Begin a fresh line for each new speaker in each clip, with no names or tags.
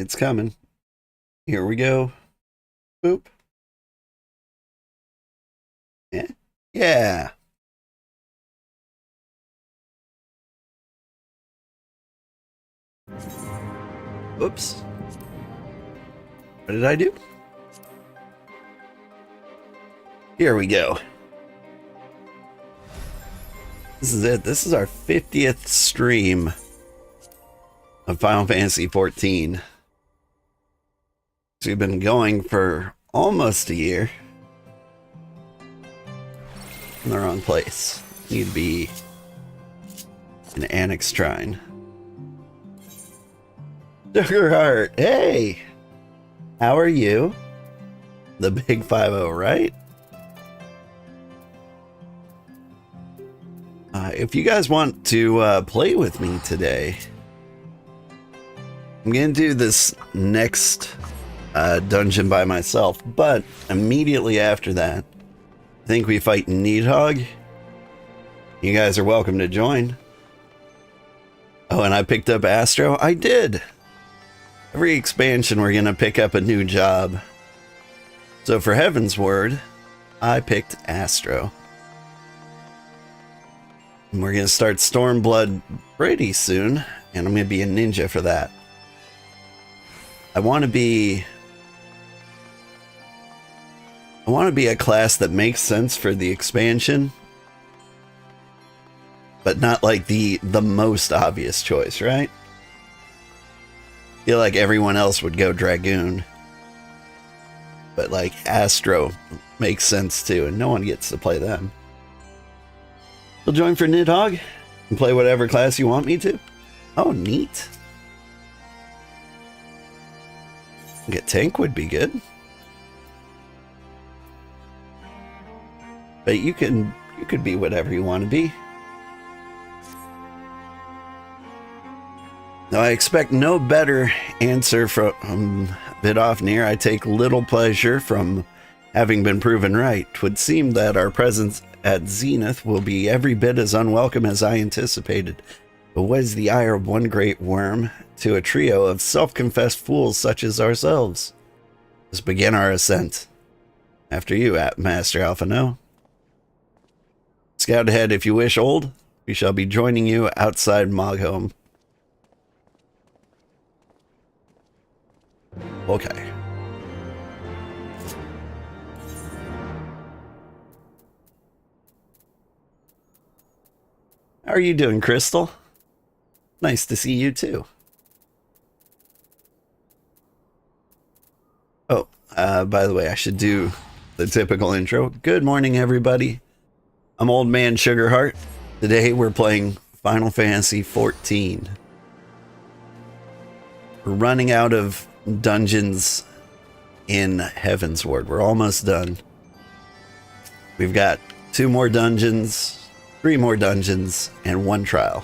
It's coming. Here we go. Boop. Yeah. Yeah. Oops. What did I do? Here we go. This is it. This is our 50th stream of Final Fantasy XIV. So we've been going for almost a year. In the wrong place. Need to be an Annex Shrine. Sugarheart, hey! How are you? The big 5-0, right? If you guys want to play with me today, I'm going to do this next dungeon by myself, but immediately after that, I think we fight Nidhogg. You guys are welcome to join. Oh, and I picked up Astro? I did! Every expansion we're going to pick up a new job. So for Heaven's Word, I picked Astro. And we're going to start Stormblood pretty soon, and I'm going to be a ninja for that. I want to be a class that makes sense for the expansion, but not like the most obvious choice, right? I feel like everyone else would go Dragoon, but like Astro makes sense too, and no one gets to play them. You'll join for Nidhogg and play whatever class you want me to? Oh, neat. Get tank would be good. But you could be whatever you want to be. Now, I expect no better answer from Vidofnir. I take little pleasure from having been proven right. 'Twould seem that our presence at Zenith will be every bit as unwelcome as I anticipated. But what is the ire of one great worm to a trio of self-confessed fools such as ourselves? Let's begin our ascent. After you, Master Alphano. Scout ahead if you wish, old. We shall be joining you outside Mogholm. Okay. How are you doing, Crystal? Nice to see you too. Oh, by the way, I should do the typical intro. Good morning, everybody. I'm Old Man Sugarheart. Today we're playing Final Fantasy XIV. We're running out of dungeons in Heaven's Ward. We're almost done. We've got 2 more dungeons, 3 more dungeons, and 1 trial.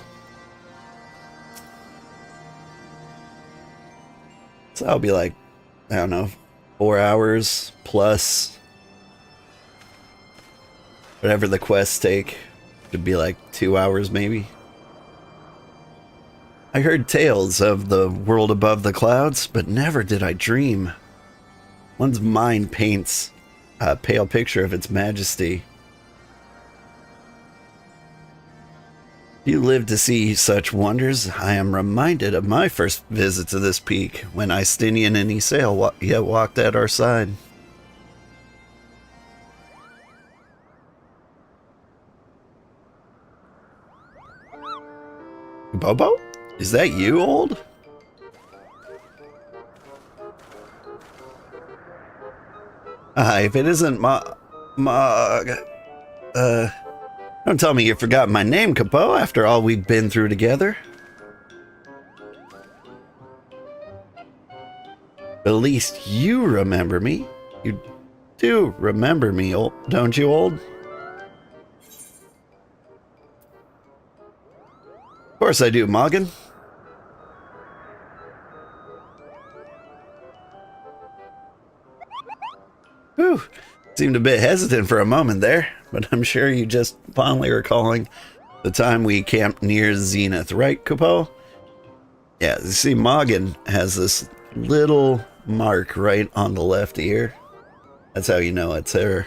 So that'll be like, I don't know, 4 hours plus whatever the quests take. Should be like 2 hours maybe. I heard tales of the world above the clouds, but never did I dream. One's mind paints a pale picture of its majesty. You live to see such wonders. I am reminded of my first visit to this peak, when Istinian and Ysael yet walked at our side. Bobo? Is that you, old? If it isn't don't tell me you forgot my name, Capo, after all we've been through together. But at least you remember me. You do remember me, don't you, old? Of course I do, Morgan. Whew. Seemed a bit hesitant for a moment there, but I'm sure you just fondly recalling the time we camped near Zenith, right, Capo? Yeah, you see, Morgan has this little mark right on the left ear. That's how you know it's her.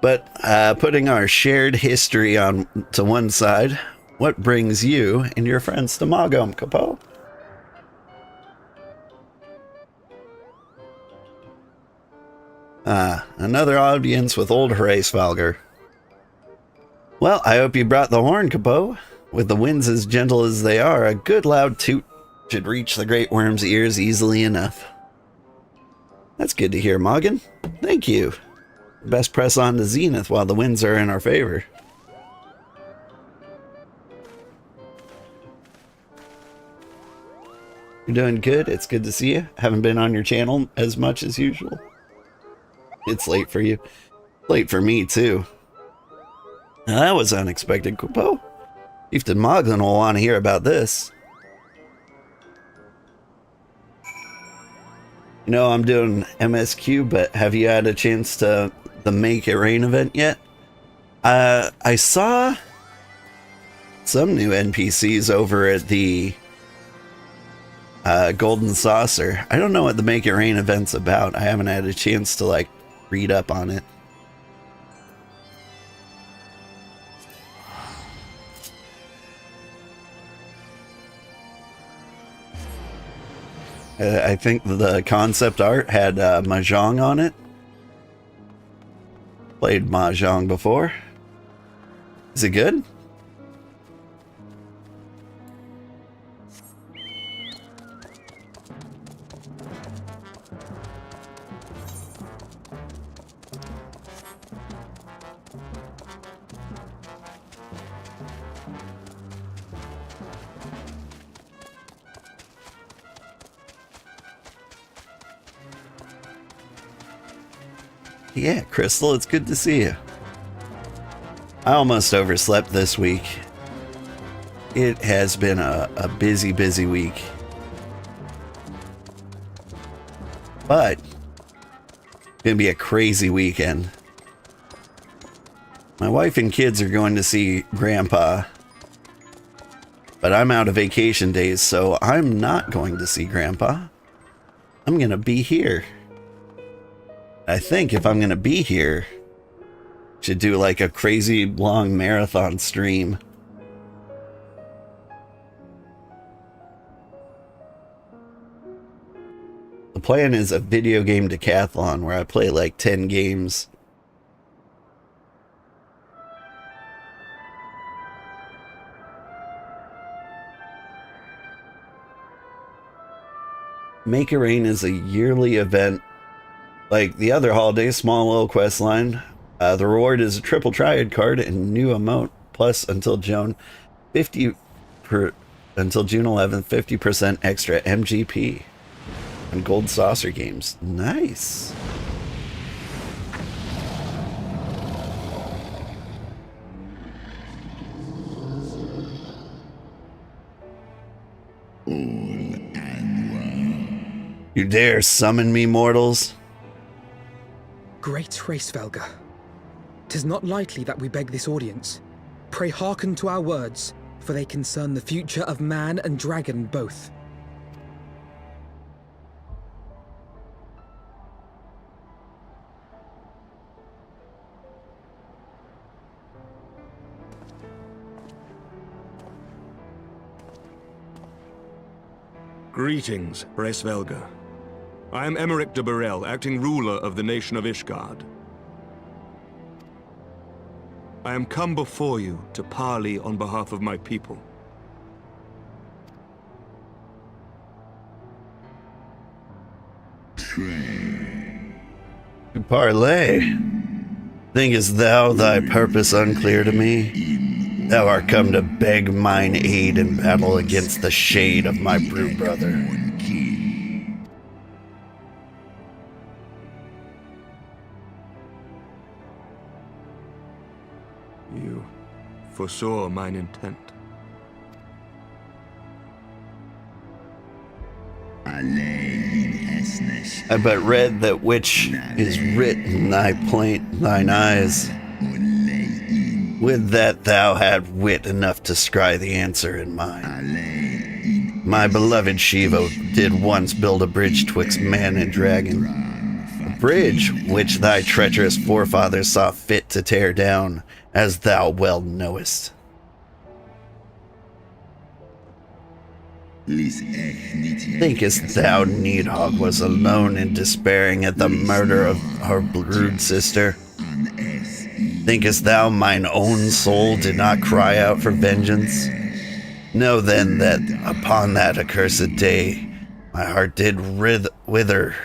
But putting our shared history on to one side, what brings you and your friends to Mogom, Capo? Another audience with old Hraesvalgr. Well, I hope you brought the horn, Capo. With the winds as gentle as they are, a good loud toot should reach the great worm's ears easily enough. That's good to hear, Moggon. Thank you. Best press on to Zenith while the winds are in our favor. You're doing good. It's good to see you. Haven't been on your channel as much as usual. It's late for you. Late for me, too. Now, that was unexpected, Capo. Chieftain Moggon will want to hear about this. You know, I'm doing MSQ, but have you had a chance to the Make It Rain event yet? I saw some new NPCs over at the Golden Saucer. I don't know what the Make It Rain event's about. I haven't had a chance to, like, read up on it. I think the concept art had Mahjong on it. Played Mahjong before. Is it good? Yeah, Crystal, it's good to see you. I almost overslept this week. It has been a busy, busy week. But it's gonna be a crazy weekend. My wife and kids are going to see Grandpa. But I'm out of vacation days, so I'm not going to see Grandpa. I'm gonna be here. I think if I'm gonna be here, should do like a crazy long marathon stream. The plan is a video game decathlon where I play like 10 games. Make It Rain is a yearly event. Like the other holidays, small little quest line. The reward is a triple triad card and new emote. Plus, until June 11th, 50% extra MGP on Gold Saucer games. Nice. You dare summon me, mortals?
Great Hraesvalgr, 'tis not lightly that we beg this audience. Pray hearken to our words, for they concern the future of man and dragon both.
Greetings, Hraesvalgr. I am Emeric de Burrell, acting ruler of the nation of Ishgard. I am come before you to parley on behalf of my people.
To parley. Thinkest thou thy purpose unclear to me? Thou art come to beg mine aid in battle against the shade of my brood brother.
You foresaw mine intent.
I but read that which is writ in thine eyes. Would that thou had wit enough to scry the answer in mine. My beloved Shiva did once build a bridge twixt man and dragon, a bridge which thy treacherous forefathers saw fit to tear down, as thou well knowest. Thinkest thou Nidhogg was alone in despairing at the murder of our brood sister? Thinkest thou mine own soul did not cry out for vengeance? Know then that upon that accursed day, my heart did wither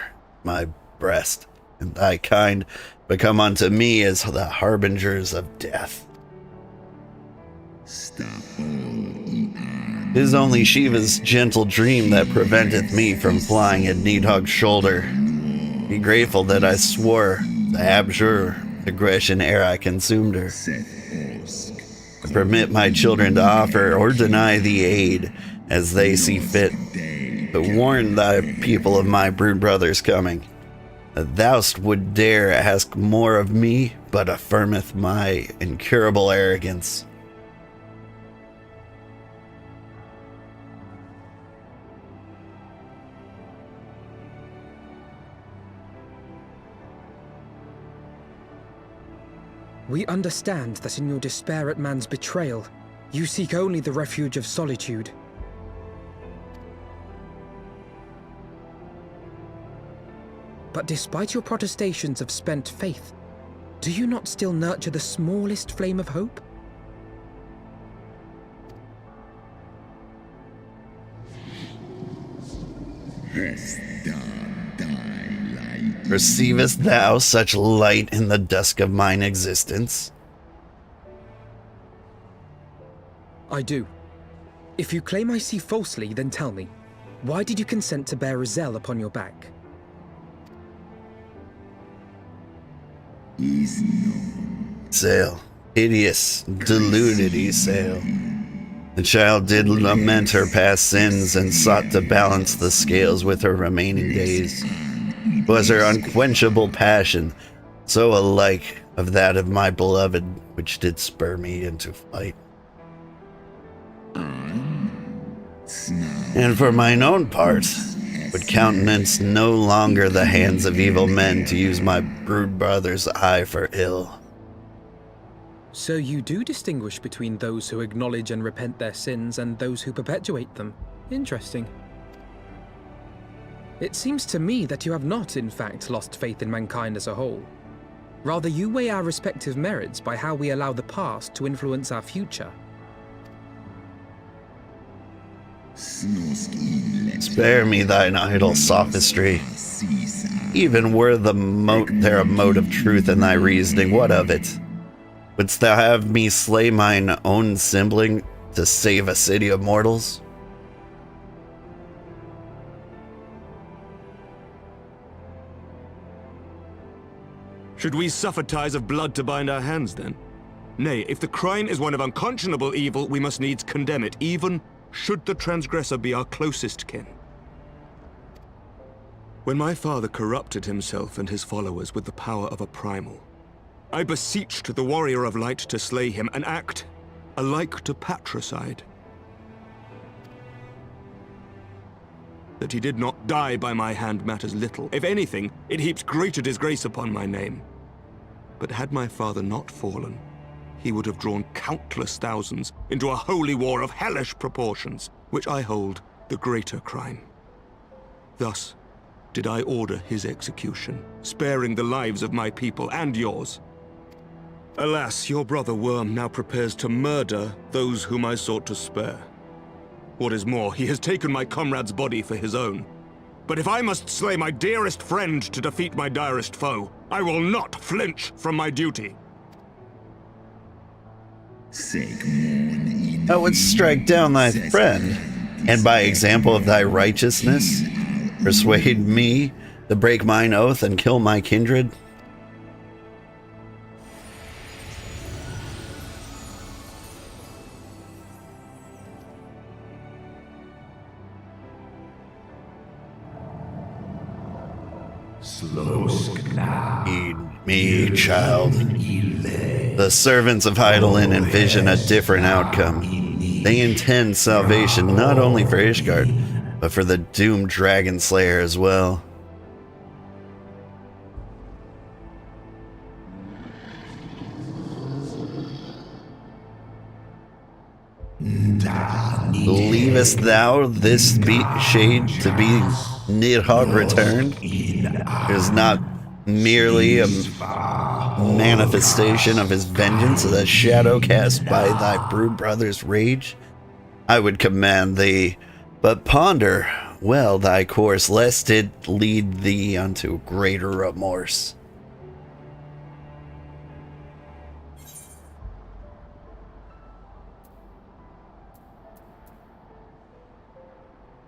my breast, and thy kind become unto me as the harbingers of death. 'Tis only Shiva's gentle dream that preventeth me from flying at Nidhogg's shoulder. Be grateful that I swore to abjure aggression ere I consumed her. I permit my children to offer or deny thee aid as they see fit, but warn thy people of my brood brother's coming. That thou'st would dare ask more of me, but affirmeth my incurable arrogance.
We understand that in your despair at man's betrayal, you seek only the refuge of solitude. But despite your protestations of spent faith, do you not still nurture the smallest flame of hope?
Perceivest thou such light in the dusk of mine existence?
I do. If you claim I see falsely, then tell me, why did you consent to bear Xel upon your back?
Xel, hideous, deluded Xel. The child did lament her past sins and sought to balance the scales with her remaining days. 'Twas her unquenchable passion, so alike of that of my beloved, which did spur me into flight. And for mine own part, would countenance no longer the hands of evil men to use my brood brother's eye for ill.
So you do distinguish between those who acknowledge and repent their sins and those who perpetuate them. Interesting. It seems to me that you have not, in fact, lost faith in mankind as a whole. Rather, you weigh our respective merits by how we allow the past to influence our future.
Spare me thine idle sophistry. Even were there a mote of truth in thy reasoning, what of it? Wouldst thou have me slay mine own sibling to save a city of mortals?
Should we suffer ties of blood to bind our hands, then? Nay, if the crime is one of unconscionable evil, we must needs condemn it, even should the transgressor be our closest kin. When my father corrupted himself and his followers with the power of a primal, I beseeched the warrior of light to slay him, an act alike to patricide. That he did not die by my hand matters little. If anything, it heaps greater disgrace upon my name. But had my father not fallen, he would have drawn countless thousands into a holy war of hellish proportions, which I hold the greater crime. Thus did I order his execution, sparing the lives of my people and yours. Alas, your brother Worm now prepares to murder those whom I sought to spare. What is more, he has taken my comrade's body for his own. But if I must slay my dearest friend to defeat my direst foe, I will not flinch from my duty.
Thou wouldst strike down thy friend, and by example of thy righteousness, persuade me to break mine oath and kill my kindred?
Slow Skna.
Heed me, child. The servants of Hydaelyn envision a different outcome. They intend salvation not only for Ishgard, but for the doomed Dragon Slayer as well. Believest thou this shade to be Nidhogg returned? It is not merely a manifestation of his vengeance, the shadow cast by thy brood brother's rage? I would command thee, but ponder well thy course, lest it lead thee unto greater remorse.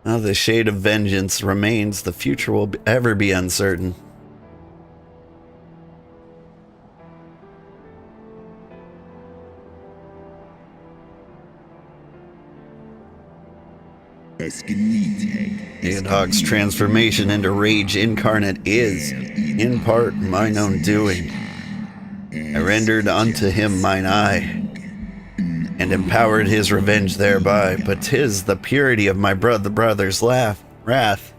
Now the shade of vengeance remains, the future will ever be uncertain. Nidhogg's transformation into rage incarnate is, in part, mine own doing. I rendered unto him mine eye, and empowered his revenge thereby, but 'tis the purity of my brother's wrath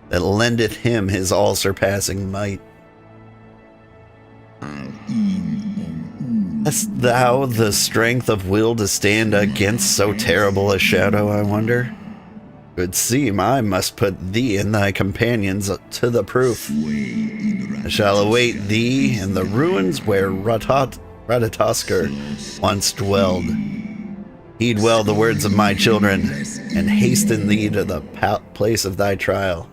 that lendeth him his all-surpassing might. Hast thou the strength of will to stand against so terrible a shadow, I wonder? Would seem I must put thee and thy companions to the proof. I shall await thee in the ruins where Hraesvalgr once dwelled. Heed well the words of my children, and hasten thee to the place of thy trial.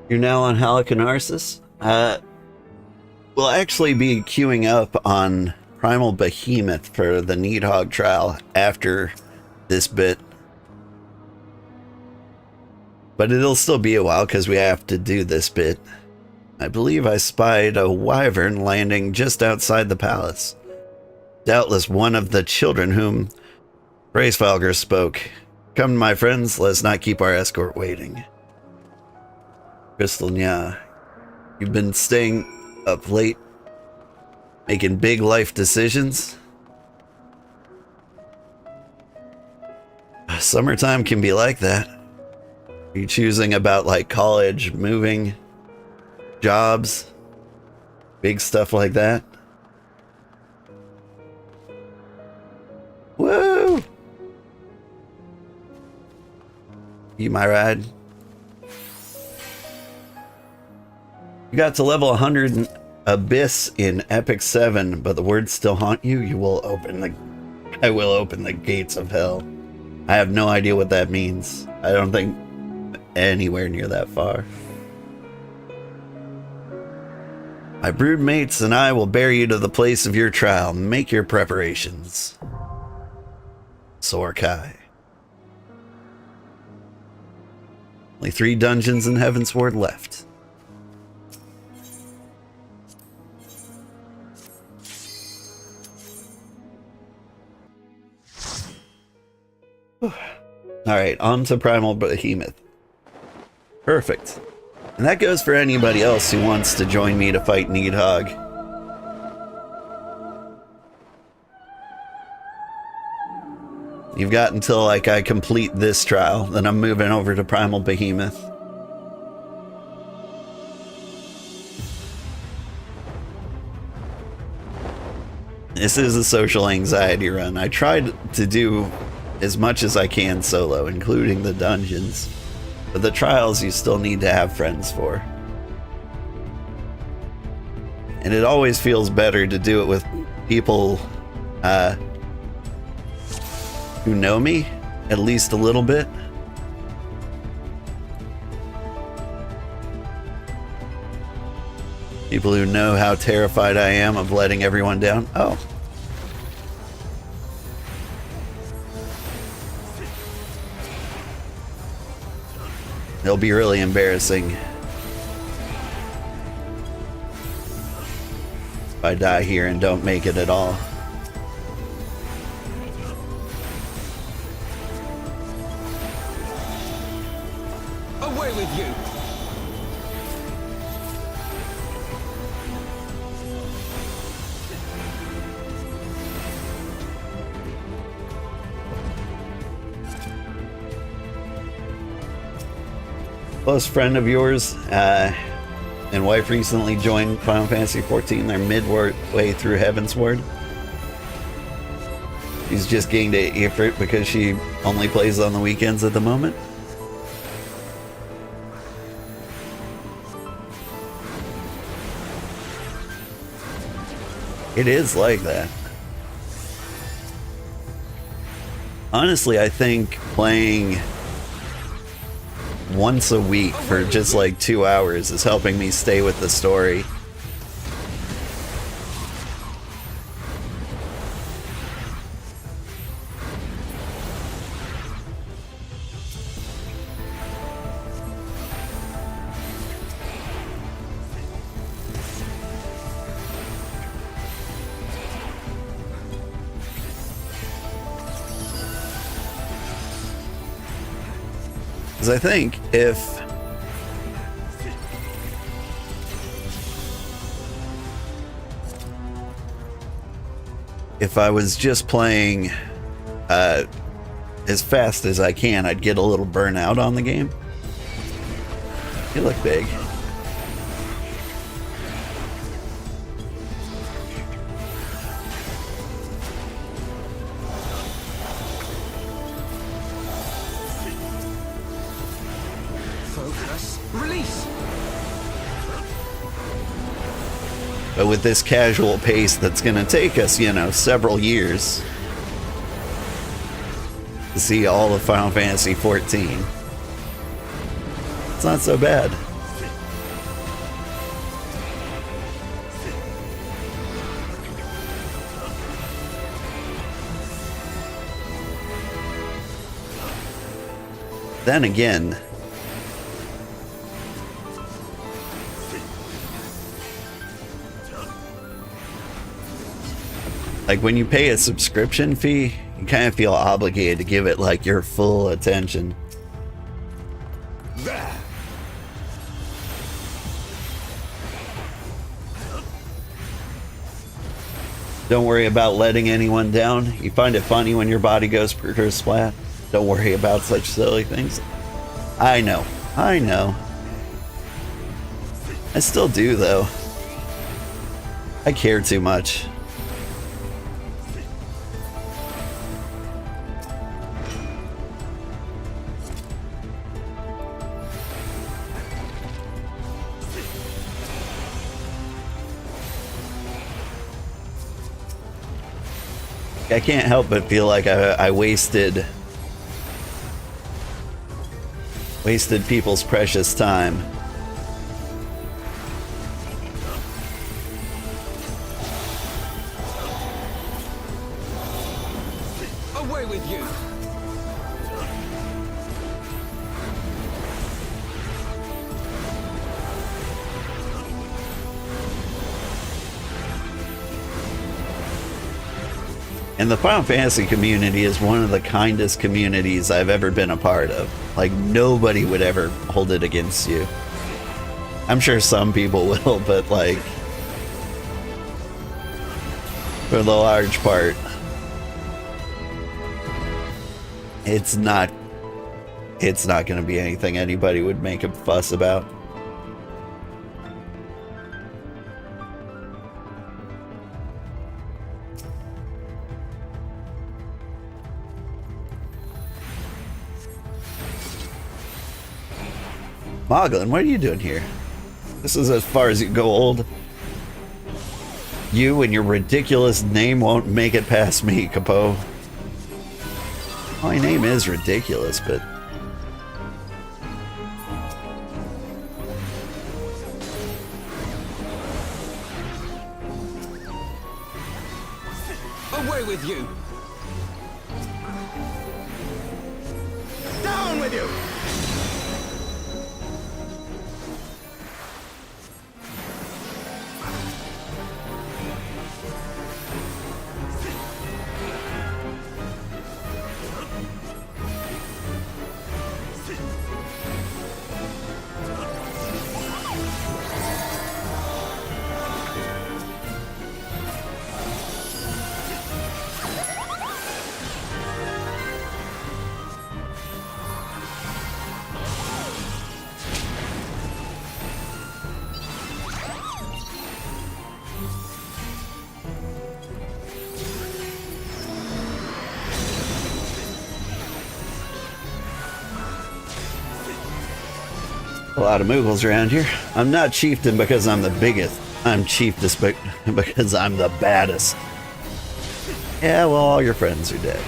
You're now on Halicarnassus. We'll actually be queuing up on Primal Behemoth for the Nidhogg trial after this bit. But it'll still be a while because we have to do this bit. I believe I spied a wyvern landing just outside the palace. Doubtless one of the children whom Hraesvalgr spoke. Come, my friends, let's not keep our escort waiting. Crystalnia, you've been staying up late, making big life decisions. Summertime can be like that. Are you choosing about like college, moving, jobs, big stuff like that? Woo! You my ride? You got to level 100 in Abyss in Epic 7, but the words still haunt you. I will open the gates of hell. I have no idea what that means. I don't think anywhere near that far. My broodmates and I will bear you to the place of your trial. Make your preparations. Sorkai. Only 3 dungeons in Heavensward left. Alright, on to Primal Behemoth. Perfect. And that goes for anybody else who wants to join me to fight Nidhogg. You've got until like I complete this trial, then I'm moving over to Primal Behemoth. This is a social anxiety run. I tried to do as much as I can solo, including the dungeons. But the trials you still need to have friends for. And it always feels better to do it with people who know me, at least a little bit. People who know how terrified I am of letting everyone down. Oh. It'll be really embarrassing if I die here and don't make it at all.
Away with you!
Close friend of yours and wife recently joined Final Fantasy XIV. They're midway through Heavensward. She's just gained a Ifrit because she only plays on the weekends at the moment. It is like that. Honestly, I think playing once a week for just like 2 hours is helping me stay with the story. Because I think if I was just playing as fast as I can, I'd get a little burnout on the game. You look big.
Focus. Release!
But with this casual pace that's going to take us, you know, several years to see all of Final Fantasy XIV, it's not so bad. Then again, like when you pay a subscription fee, you kind of feel obligated to give it like your full attention. Don't worry about letting anyone down. You find it funny when your body goes splat. Don't worry about such silly things. I know. I know. I still do, though. I care too much. I can't help but feel like I wasted people's precious time.
Away with you!
And the Final Fantasy community is one of the kindest communities I've ever been a part of. Like, nobody would ever hold it against you. I'm sure some people will, but like, for the large part, it's not going to be anything anybody would make a fuss about. Moglin, what are you doing here? This is as far as you can go, old. You and your ridiculous name won't make it past me, Capo. My name is ridiculous, but...
Away with you!
Down with you!
A lot of Moogles around here. I'm not chieftain because I'm the biggest. I'm chiefess because I'm the baddest. Yeah, well, all your friends are dead.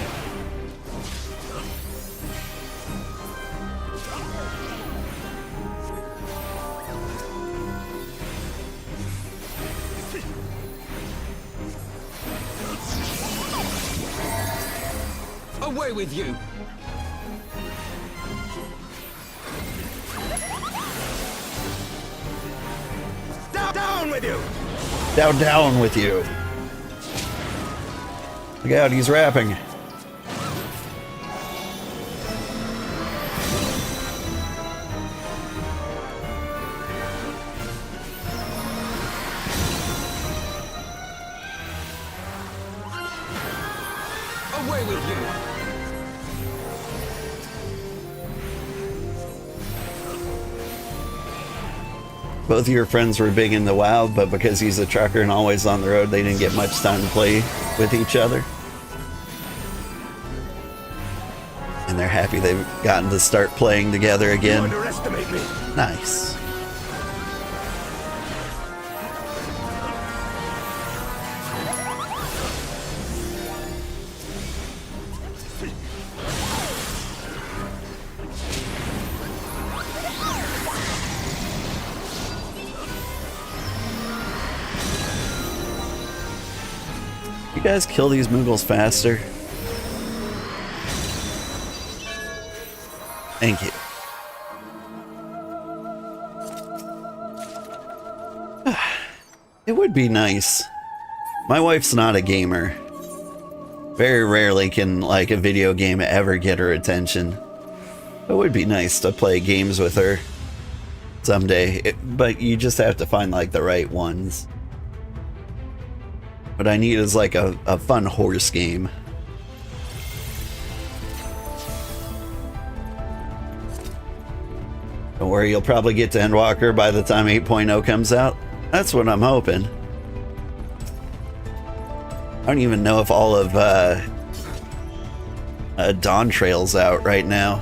Away with you!
Down with you!
Down with you. Look out, he's rapping.
Away with you!
Both of your friends were big in the wild, but because he's a trucker and always on the road, they didn't get much time to play with each other. And they're happy they've gotten to start playing together
You
again.
underestimate me!
Nice. You guys kill these Moogles faster. Thank you. It would be nice. My wife's not a gamer. Very rarely can like a video game ever get her attention. It would be nice to play games with her someday, but you just have to find like the right ones. What I need is like a fun horse game. Don't worry, you'll probably get to Endwalker by the time 8.0 comes out. That's what I'm hoping. I don't even know if all of Dawn Trail's out right now.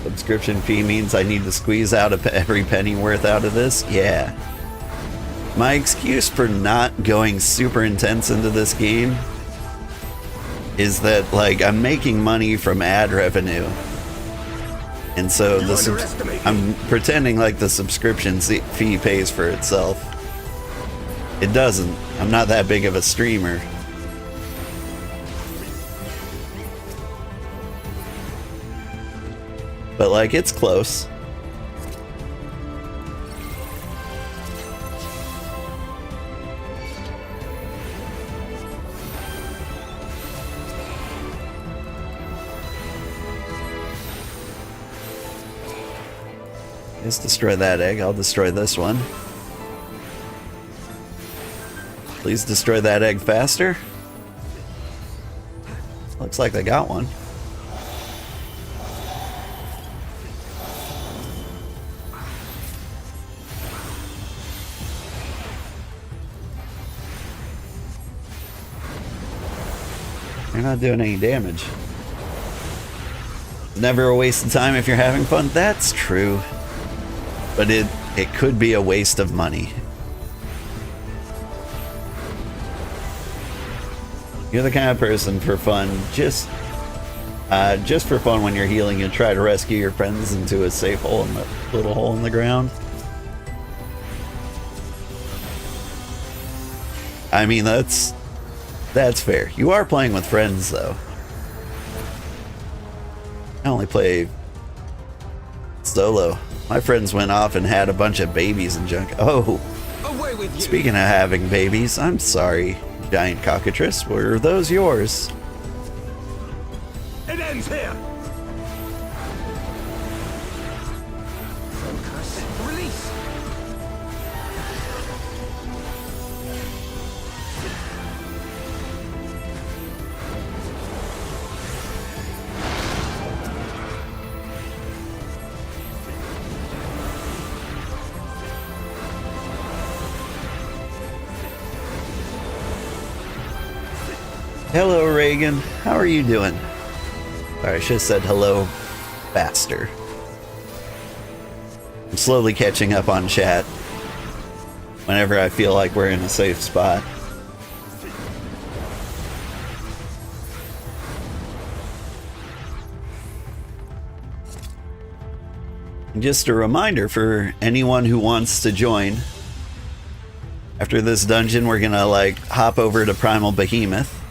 Subscription fee means I need to squeeze out every penny worth out of this? Yeah. My excuse for not going super intense into this game is that, like, I'm making money from ad revenue. And so I'm pretending like the subscription fee pays for itself. It doesn't. I'm not that big of a streamer. But, like, it's close. Let's destroy that egg. I'll destroy this one. Please destroy that egg faster. Looks like they got one. You're not doing any damage. Never a waste of time if you're having fun. That's true. But it could be a waste of money. You're the kind of person for fun, just for fun when you're healing, you try to rescue your friends into a safe hole in the little hole in the ground. I mean, that's fair. You are playing with friends, though. I only play solo. My friends went off and had a bunch of babies and junk. Oh,
Away with you.
speaking of having babies, I'm sorry, giant cockatrice. Were those yours?
It ends here!
Focus. Release.
Hello, Reagan. How are you doing? Sorry, I should have said hello faster. I'm slowly catching up on chat whenever I feel like we're in a safe spot. And just a reminder for anyone who wants to join, after this dungeon, we're gonna like hop over to Primal Behemoth.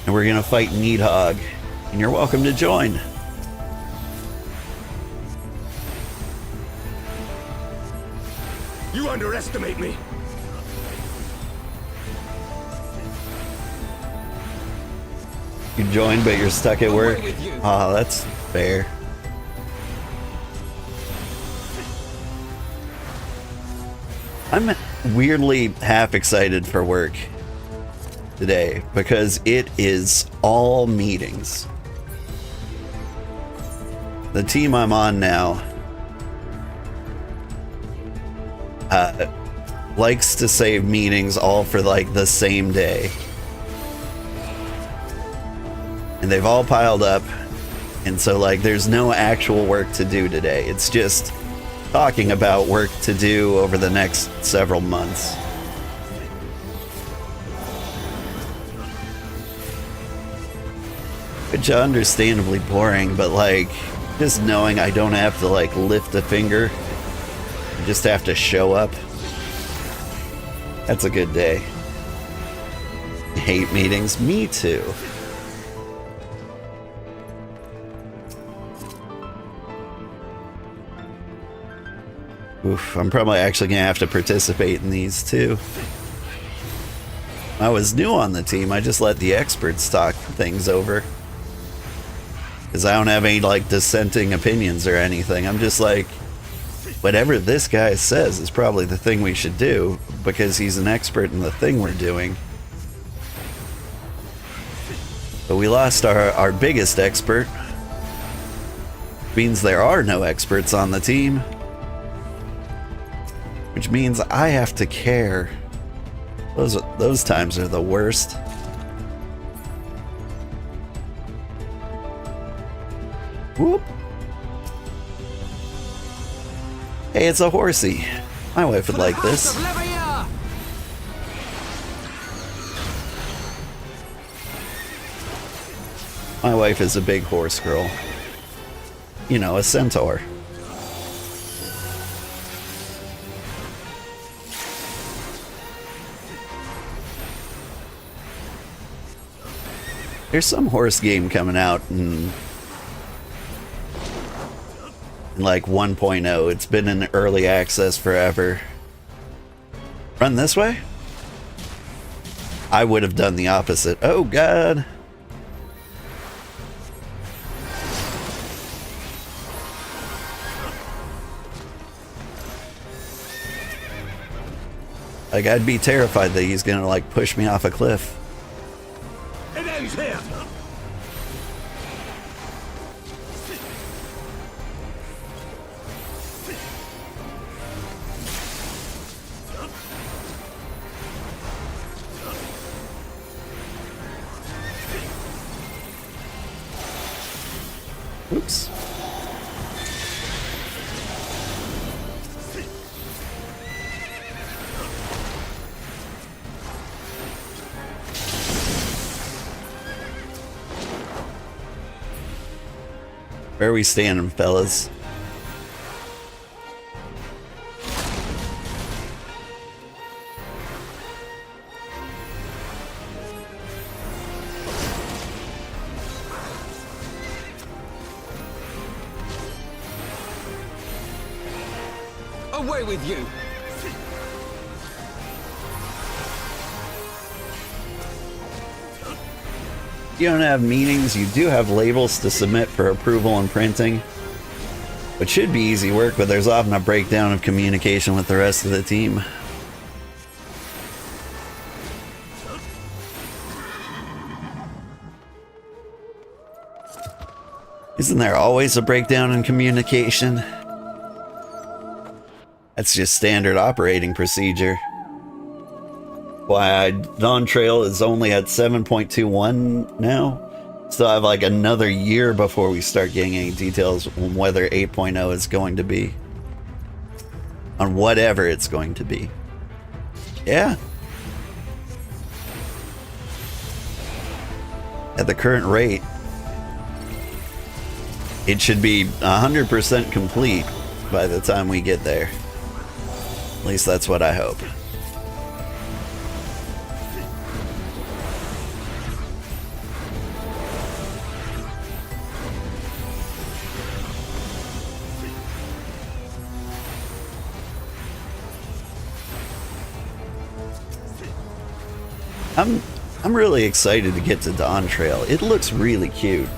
And we're gonna fight Nidhogg. And you're welcome to join.
You underestimate me!
You joined, but you're stuck at work.
with you.
Oh, that's fair. I'm weirdly half excited for work today because it is all meetings. The team I'm on now likes to save meetings all for like the same day. And they've all piled up, and so like there's no actual work to do today. It's just talking about work to do over the next several months. Which is understandably boring, but like just knowing I don't have to like lift a finger, I just have to show up. That's a good day. Hate meetings, me too. Oof, I'm probably actually gonna have to participate in these too. I was new on the team, I just let the experts talk things over. Because I don't have any like dissenting opinions or anything. I'm just like, whatever this guy says is probably the thing we should do because he's an expert in the thing we're doing. But we lost our biggest expert. Means there are no experts on the team. Which means I have to care. Those times are the worst. Whoop. Hey, it's a horsey. My wife would like this. My wife is a big horse girl. You know, a centaur. There's some horse game coming out in like 1.0. It's been in early access forever. Run this way? I would have done the opposite. Oh god. Like, I'd be terrified that he's gonna like push me off a cliff.
It ends here!
Oops. Where are we standing, fellas?
Away with you!
You don't have meetings, you do have labels to submit for approval and printing, which should be easy work, but there's often a breakdown of communication with the rest of the team. Isn't there always a breakdown in communication? That's just standard operating procedure. Why, Dawn Trail is only at 7.21 now. Still have like another year before we start getting any details on whether 8.0 is going to be. On whatever it's going to be. Yeah. At the current rate, it should be 100% complete by the time we get there. At least that's what I hope. I'm really excited to get to Dawn Trail. It looks really cute.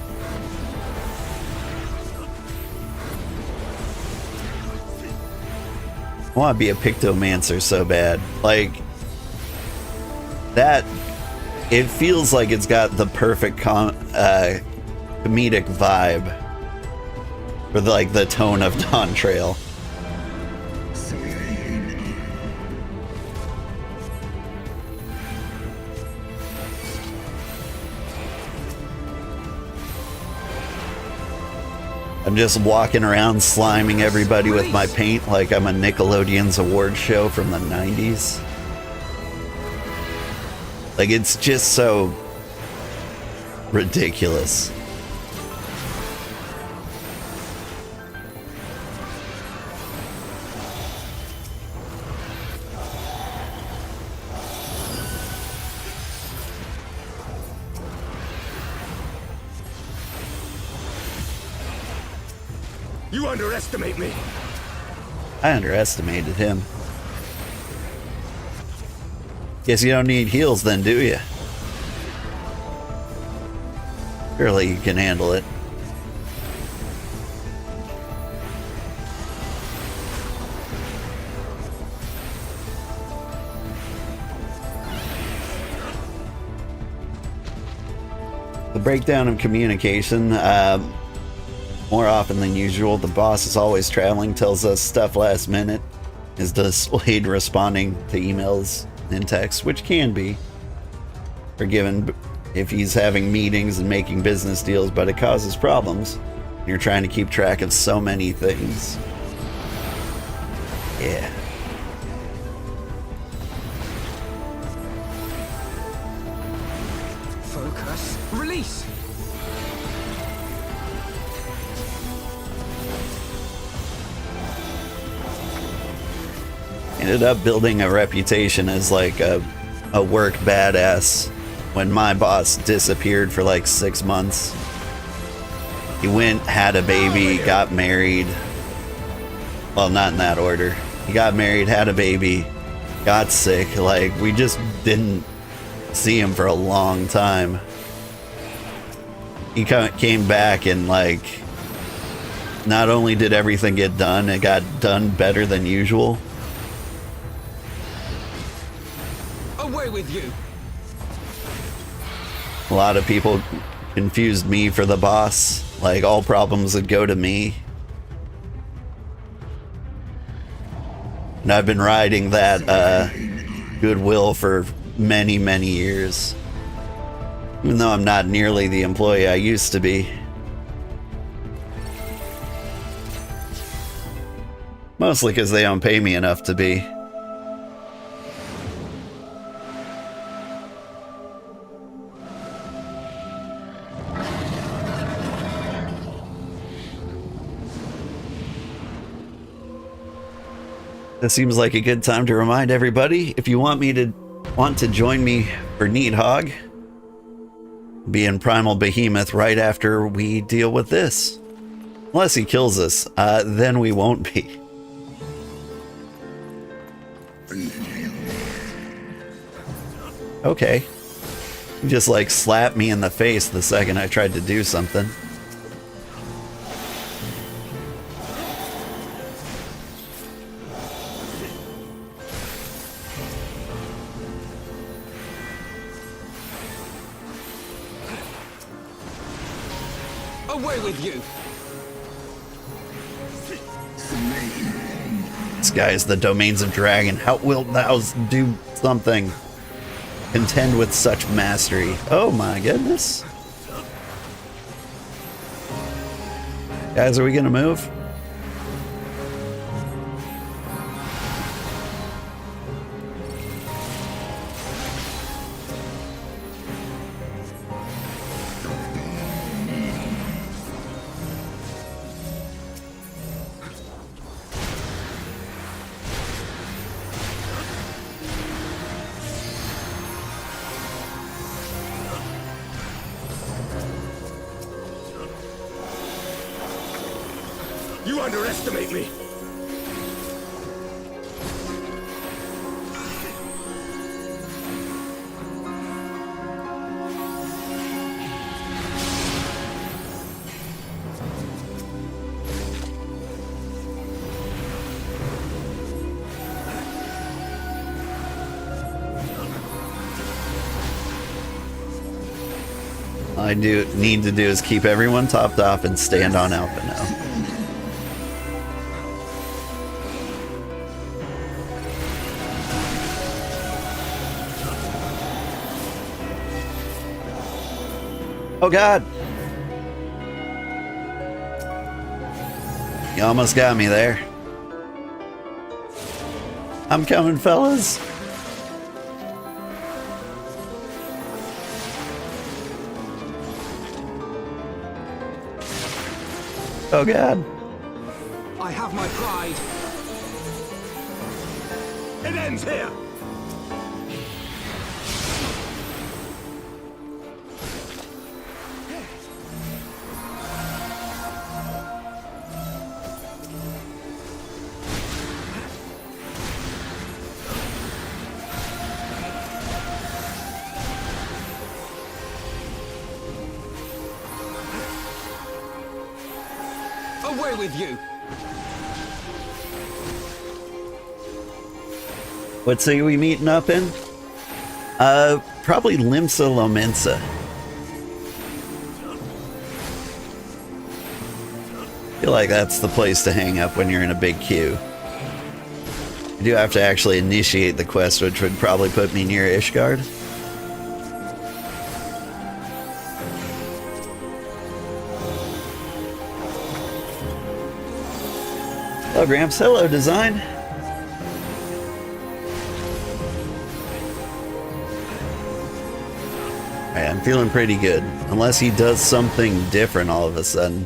I want to be a Pictomancer so bad. Like, that, it feels like it's got the perfect comedic vibe for the tone of Dawn Trail. I'm just walking around sliming everybody with my paint like I'm a Nickelodeon's award show from the 90s. Like, it's just so ridiculous.
You underestimate me.
I underestimated him. Guess you don't need heals then, do you? Surely you can handle it. The breakdown of communication, more often than usual, the boss is always traveling, tells us stuff last minute, is displayed responding to emails and texts, which can be forgiven if he's having meetings and making business deals, but it causes problems. You're trying to keep track of so many things. Yeah.
Focus. Release!
Ended up building a reputation as like a work badass when my boss disappeared for like 6 months. He went, had a baby, got married. Well, not in that order. He got married, had a baby, got sick. Like, we just didn't see him for a long time. He came back and like, not only did everything get done, it got done better than usual.
Away with you!
A lot of people confused me for the boss. Like, all problems would go to me. And I've been riding that goodwill for many, many years. Even though I'm not nearly the employee I used to be. Mostly because they don't pay me enough to be. This seems like a good time to remind everybody, if you want to join me for Nidhogg, be in Primal Behemoth right after we deal with this. Unless he kills us, then we won't be. Okay. He just like slapped me in the face the second I tried to do something.
Away with you!
This guy is the domains of dragon. How wilt thou do something? Contend with such mastery. Oh my goodness. Guys, are we gonna move?
You underestimate me!
I need to do is keep everyone topped off and stand on Alpha now. Oh God! You almost got me there. I'm coming, fellas. Oh God.
I have my pride.
It ends here!
Away with you!
What city we meeting up in? Probably Limsa Lomensa. Feel like that's the place to hang up when you're in a big queue. I do have to actually initiate the quest, which would probably put me near Ishgard. Hello, Gramps. Hello, Design. Alright, I'm feeling pretty good. Unless he does something different all of a sudden.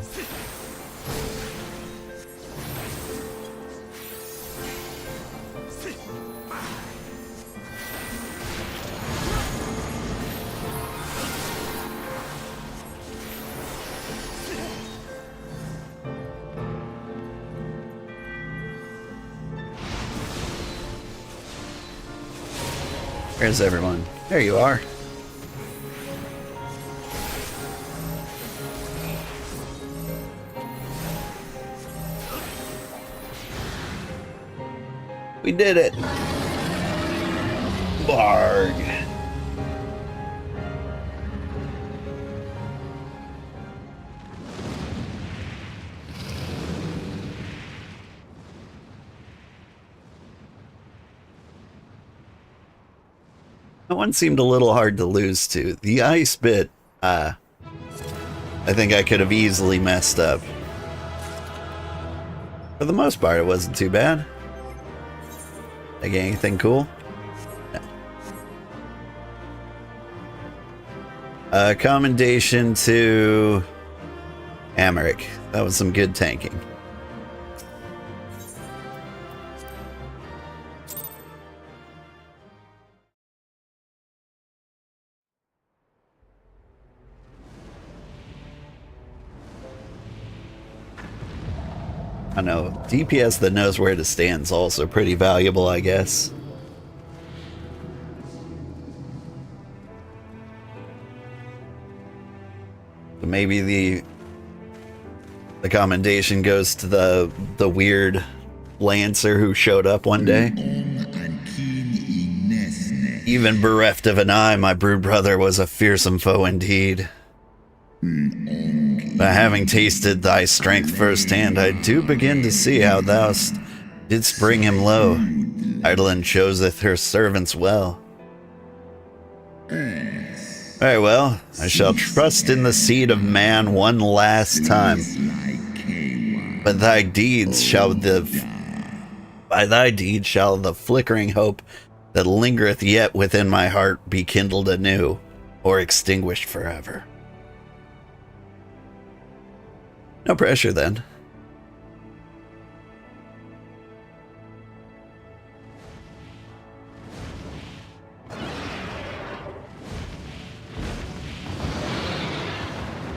Where's everyone? There you are. We did it! Barg! That one seemed a little hard to lose to. The ice bit, I think I could have easily messed up. For the most part, it wasn't too bad. Like anything cool? No. Commendation to Amaric. That was some good tanking. I know, DPS that knows where to stand is also pretty valuable, I guess. But maybe the commendation goes to the weird Lancer who showed up one day. Even bereft of an eye, my brood brother was a fearsome foe indeed. But having tasted thy strength firsthand, I do begin to see how thou didst bring him low. Eidolon chooseth her servants well. Very well, I shall trust in the seed of man one last time. By thy deeds shall the flickering hope that lingereth yet within my heart be kindled anew, or extinguished forever. No pressure, then.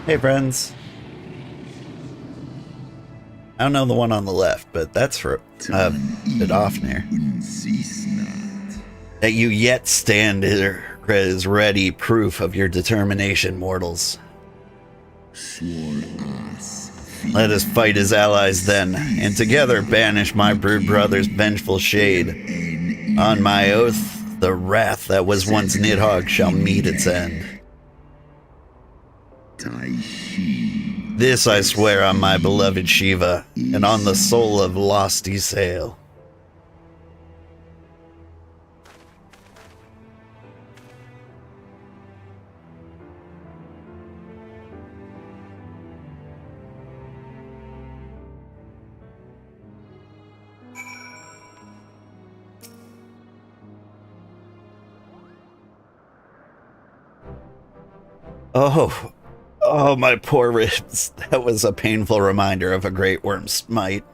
Hey, friends. I don't know the one on the left, but that's for Nidhogg. That you yet stand here is ready proof of your determination, mortals. Let us fight as allies then, and together banish my brood brother's vengeful shade. On my oath, the wrath that was once Nidhogg shall meet its end. This I swear on my beloved Shiva, and on the soul of lost Isael. Oh, my poor ribs. That was a painful reminder of a great worm's might.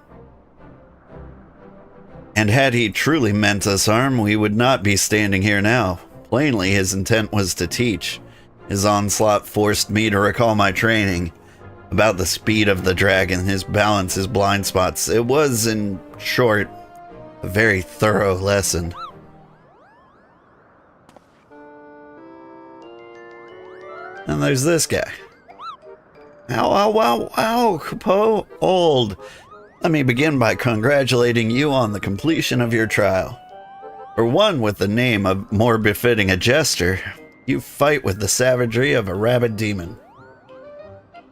And had he truly meant us harm, we would not be standing here now. Plainly, his intent was to teach. His onslaught forced me to recall my training. About the speed of the dragon, his balance, his blind spots. It was, in short, a very thorough lesson. And there's this guy. Wow, Capo, old. Let me begin by congratulating you on the completion of your trial. For one with the name of more befitting a jester, you fight with the savagery of a rabid demon.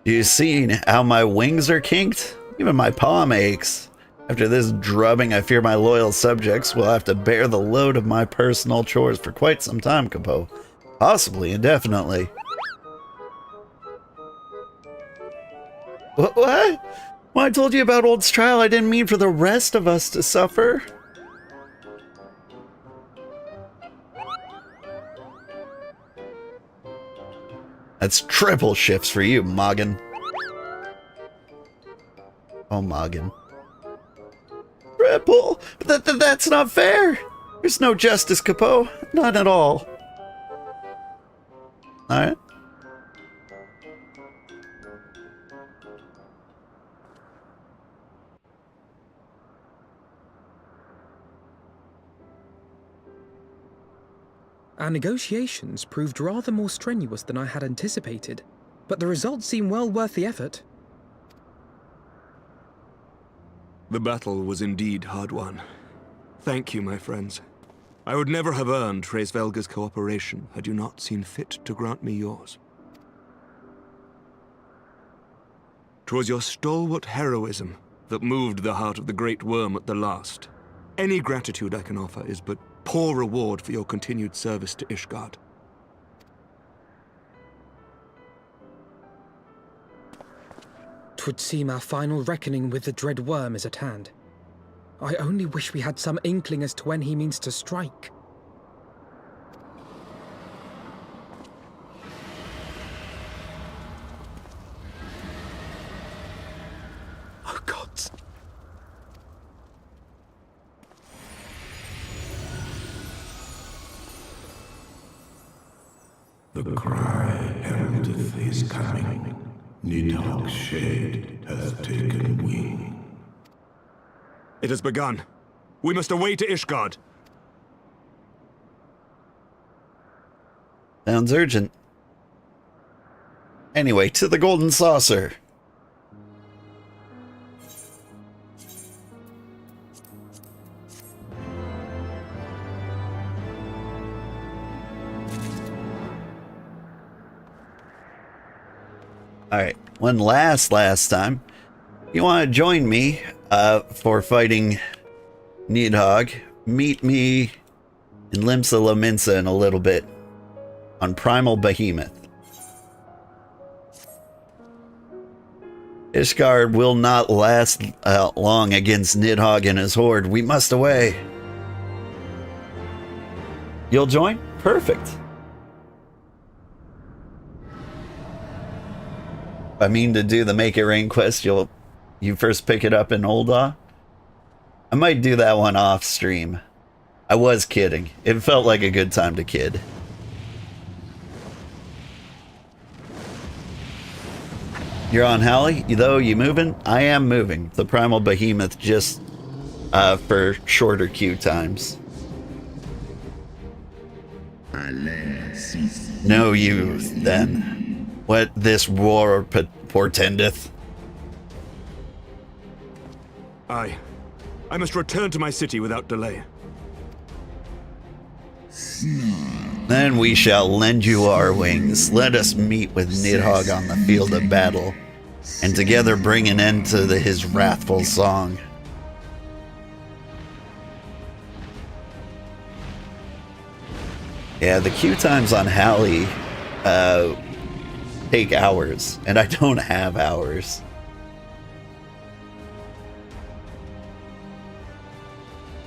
Do you see how my wings are kinked? Even my palm aches. After this drubbing, I fear my loyal subjects will have to bear the load of my personal chores for quite some time, Capo. Possibly indefinitely. What? When I told you about Old's trial, I didn't mean for the rest of us to suffer. That's triple shifts for you, Moggin. Oh, Moggin. Triple? That's not fair. There's no justice, Capo. None at all. Alright.
Our negotiations proved rather more strenuous than I had anticipated, but the results seem well worth the effort.
The battle was indeed hard won. Thank you, my friends. I would never have earned Hraesvalgr's cooperation had you not seen fit to grant me yours. 'Twas your stalwart heroism that moved the heart of the Great Worm at the last. Any gratitude I can offer is but poor reward for your continued service to Ishgard.
'Twould seem our final reckoning with the dread worm is at hand. I only wish we had some inkling as to when he means to strike.
Oh, gods.
The cry heraldeth his coming. Nidhogg's shade hath taken wing.
It has begun. We must away to Ishgard.
Sounds urgent. Anyway, to the Golden Saucer. Alright, one last time. You want to join me for fighting Nidhogg? Meet me in Limsa Lominsa in a little bit on Primal Behemoth. Ishgard will not last long against Nidhogg and his horde. We must away. You'll join? Perfect. I mean to do the Make It Rain quest, you first pick it up in Ul'dah. I might do that one off stream. I was kidding. It felt like a good time to kid. You're on Hallie, though. You moving? I am moving. The Primal Behemoth just for shorter queue times. Know you then what this war portendeth?
Aye. I must return to my city without delay.
Then we shall lend you our wings. Let us meet with Nidhogg on the field of battle, and together bring an end to his wrathful song. Yeah, the queue times on Hallie take hours, and I don't have hours.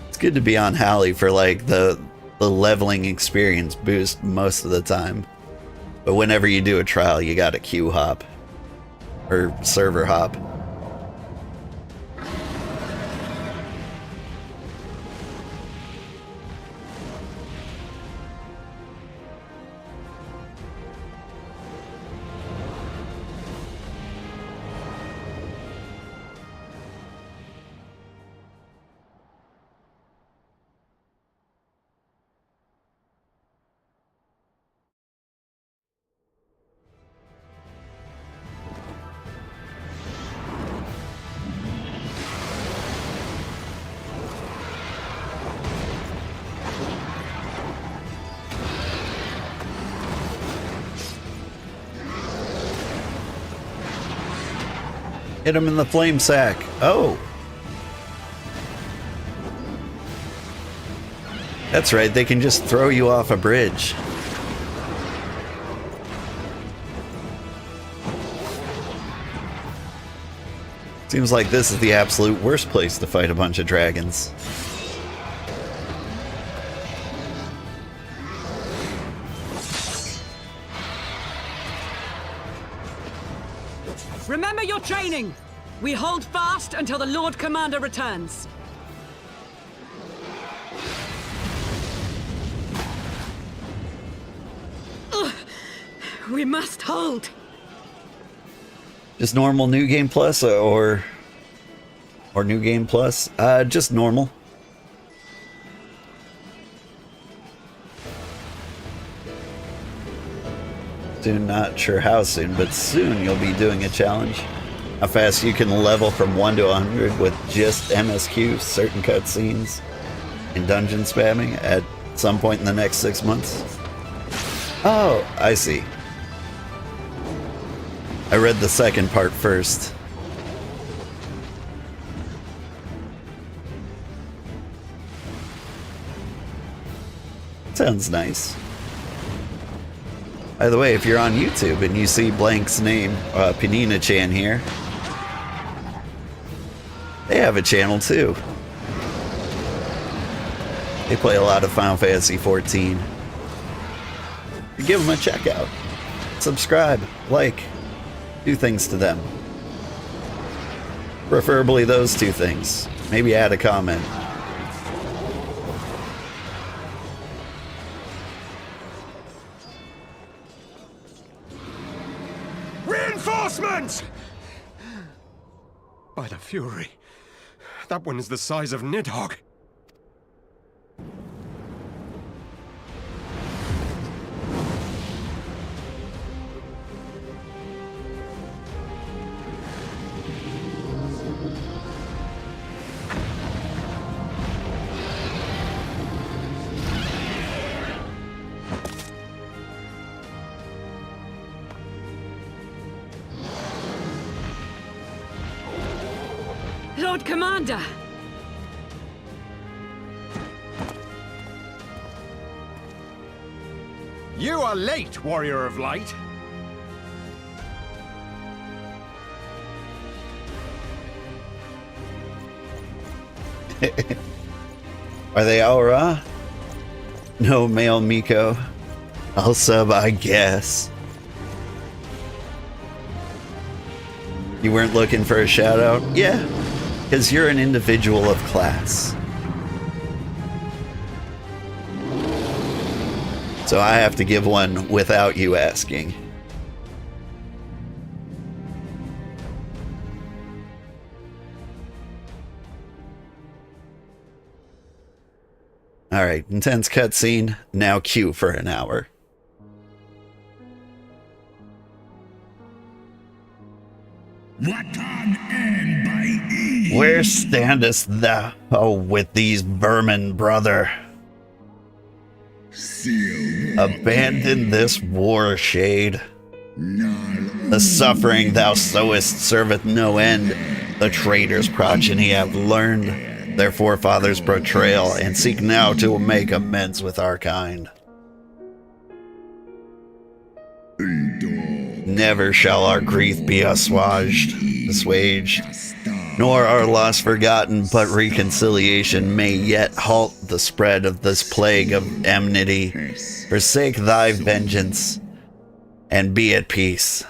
It's good to be on Hallie for like the leveling experience boost most of the time. But whenever you do a trial, you gotta queue hop. Or server hop. Hit him in the flame sack. Oh. That's right, they can just throw you off a bridge. Seems like this is the absolute worst place to fight a bunch of dragons.
Remember your training! We hold fast until the Lord Commander returns. Ugh. We must hold.
Just normal New Game Plus or New Game Plus? Just normal. Soon, not sure how soon, but soon you'll be doing a challenge. How fast you can level from 1 to 100 with just MSQ, certain cutscenes, and dungeon spamming at some point in the next 6 months. Oh, I see. I read the second part first. Sounds nice. By the way, if you're on YouTube and you see Blank's name, Panina-chan here, They have a channel too. They play a lot of Final Fantasy XIV. Give them a check out. Subscribe, like, do things to them. Preferably those two things. Maybe add a comment.
Reinforcements! By the Fury, that one is the size of Nidhogg.
Lord Commander!
You are late, Warrior of Light.
Are they Aura? No, male Miko. I'll sub, I guess. You weren't looking for a shout out? Yeah, because you're an individual of class. So I have to give one without you asking. Alright, intense cutscene, now queue for an hour. Where standest thou with these vermin, brother? Abandon this war, Shade. The suffering thou sowest serveth no end. The traitors' progeny have learned their forefathers' betrayal and seek now to make amends with our kind. Never shall our grief be assuaged, nor our loss forgotten, but reconciliation may yet halt the spread of this plague of enmity. Forsake thy vengeance, and be at peace.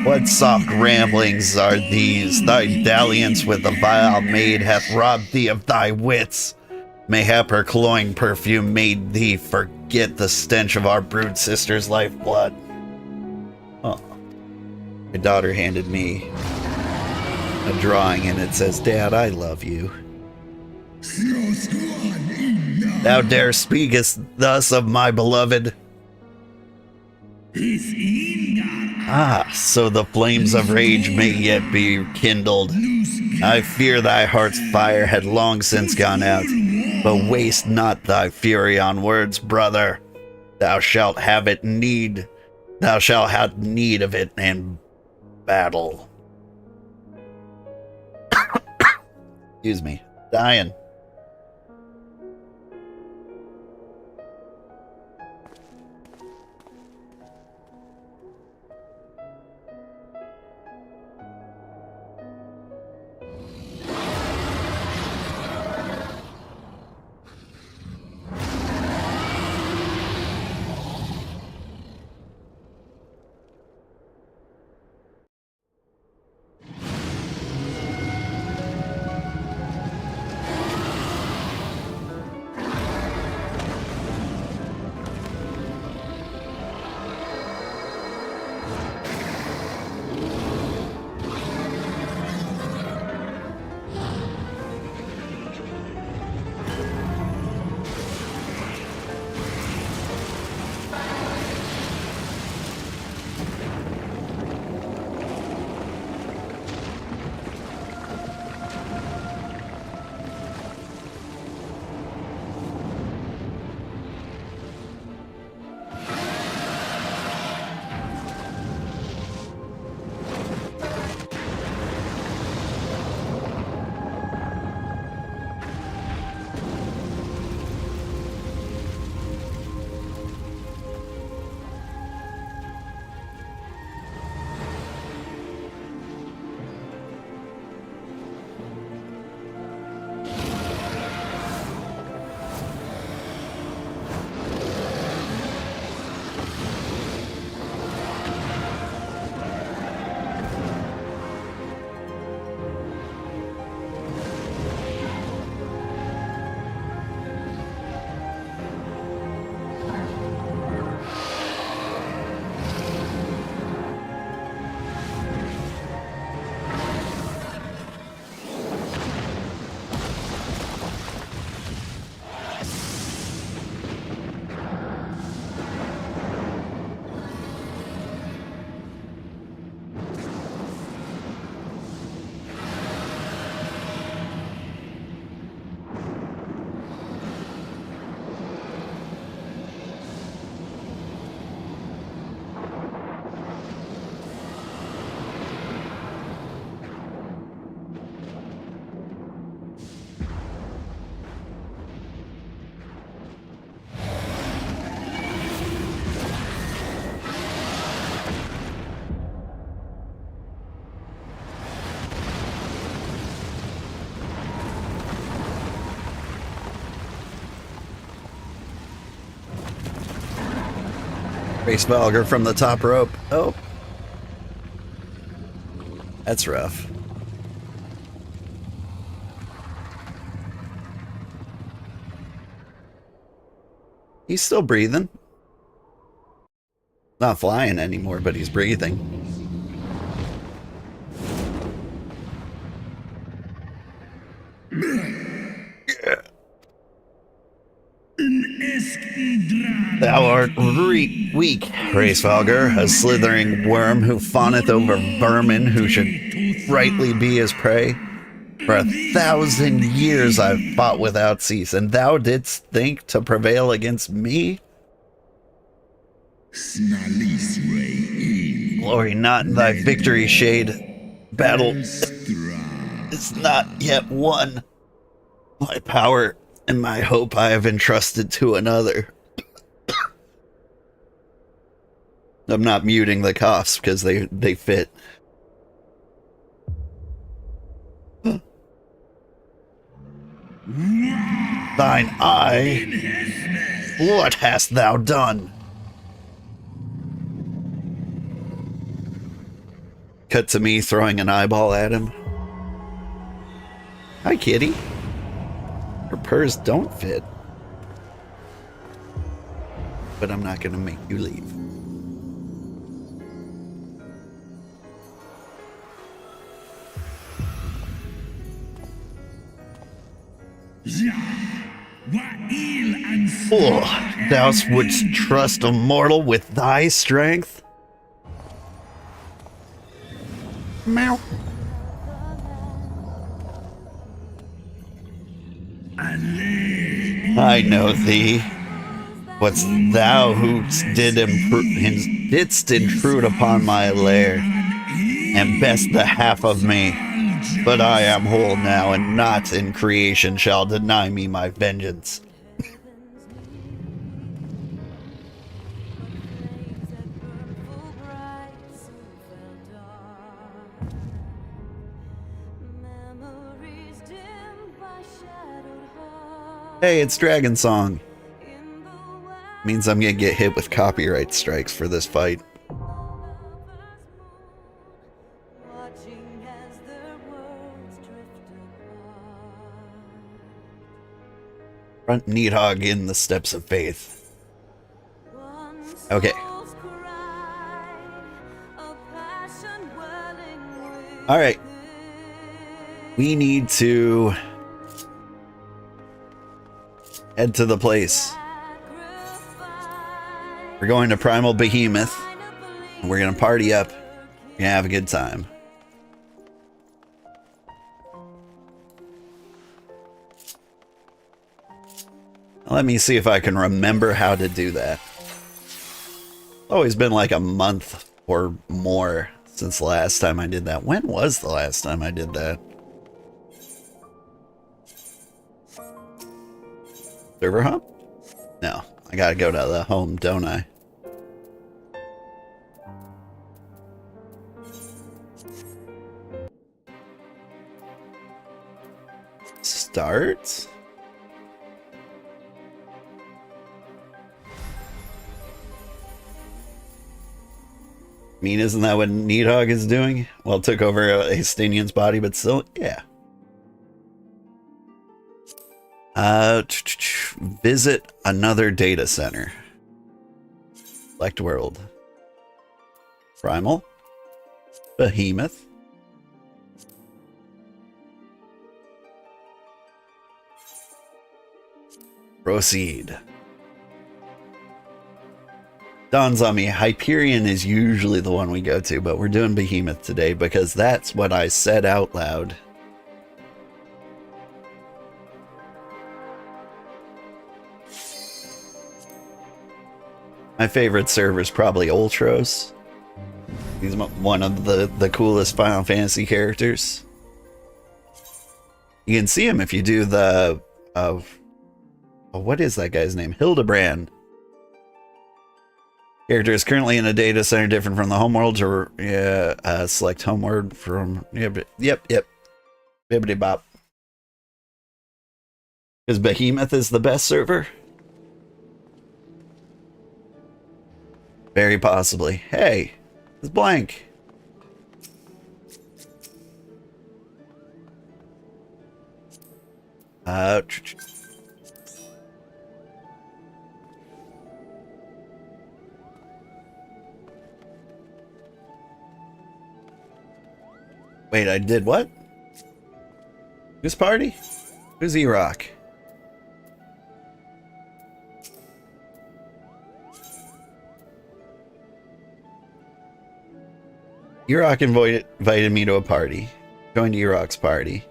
What soft ramblings are these? Thy dalliance with the vile maid hath robbed thee of thy wits. Mayhap her cloying perfume made thee forget the stench of our brood sister's lifeblood. Oh. My daughter handed me a drawing and it says, Dad, I love you. Thou dare speakest thus of my beloved. Ah, so the flames of rage may yet be kindled. I fear thy heart's fire had long since gone out, but waste not thy fury on words, brother. Thou shalt have need of it in battle. Excuse me, dying. Hraesvalgr from the top rope. Oh. That's rough. He's still breathing. Not flying anymore, but he's breathing. Thou art weak, Hraesvalgr, a slithering worm who fawneth over vermin who should rightly be his prey. For 1,000 years I've fought without cease, and thou didst think to prevail against me? Glory not in thy victory, Shade. Battle is not yet won. My power and my hope I have entrusted to another. I'm not muting the coughs because they fit. Thine eye, what hast thou done? Cut to me throwing an eyeball at him. Hi, kitty. Her purrs don't fit. But I'm not gonna make you leave. Oh, thou wouldst trust a mortal with thy strength? Meow. I know thee. What's thou who didst intrude upon my lair, and best the half of me. But I am whole now, and naught in creation shall deny me my vengeance. Hey, it's Dragon Song. Means I'm gonna get hit with copyright strikes for this fight. Front Nidhogg in the steps of faith. Okay. Alright. We need to head to the place. We're going to Primal Behemoth. And we're going to party up. We're going to have a good time. Let me see if I can remember how to do that. Always been like a month or more since the last time I did that. When was the last time I did that? Server hub? No, I gotta go to the home, don't I? Start? I mean, isn't that what Nidhogg is doing? Well, it took over Estinian's body, but still, yeah. Visit another data center. Select world. Primal. Behemoth. Proceed. Dawns on me, Hyperion is usually the one we go to, but we're doing Behemoth today because that's what I said out loud. My favorite server is probably Ultros. He's one of the coolest Final Fantasy characters. You can see him if you do the... what is that guy's name? Hildebrand. Character is currently in a data center different from the homeworld. Or select homeworld from... Yep. Bibbidi bop. Because Behemoth is the best server. Very possibly. Hey, it's blank. Wait, I did what? Whose party? Who's E-Rock? E-Rock invited me to a party. Joined E-Rock's party.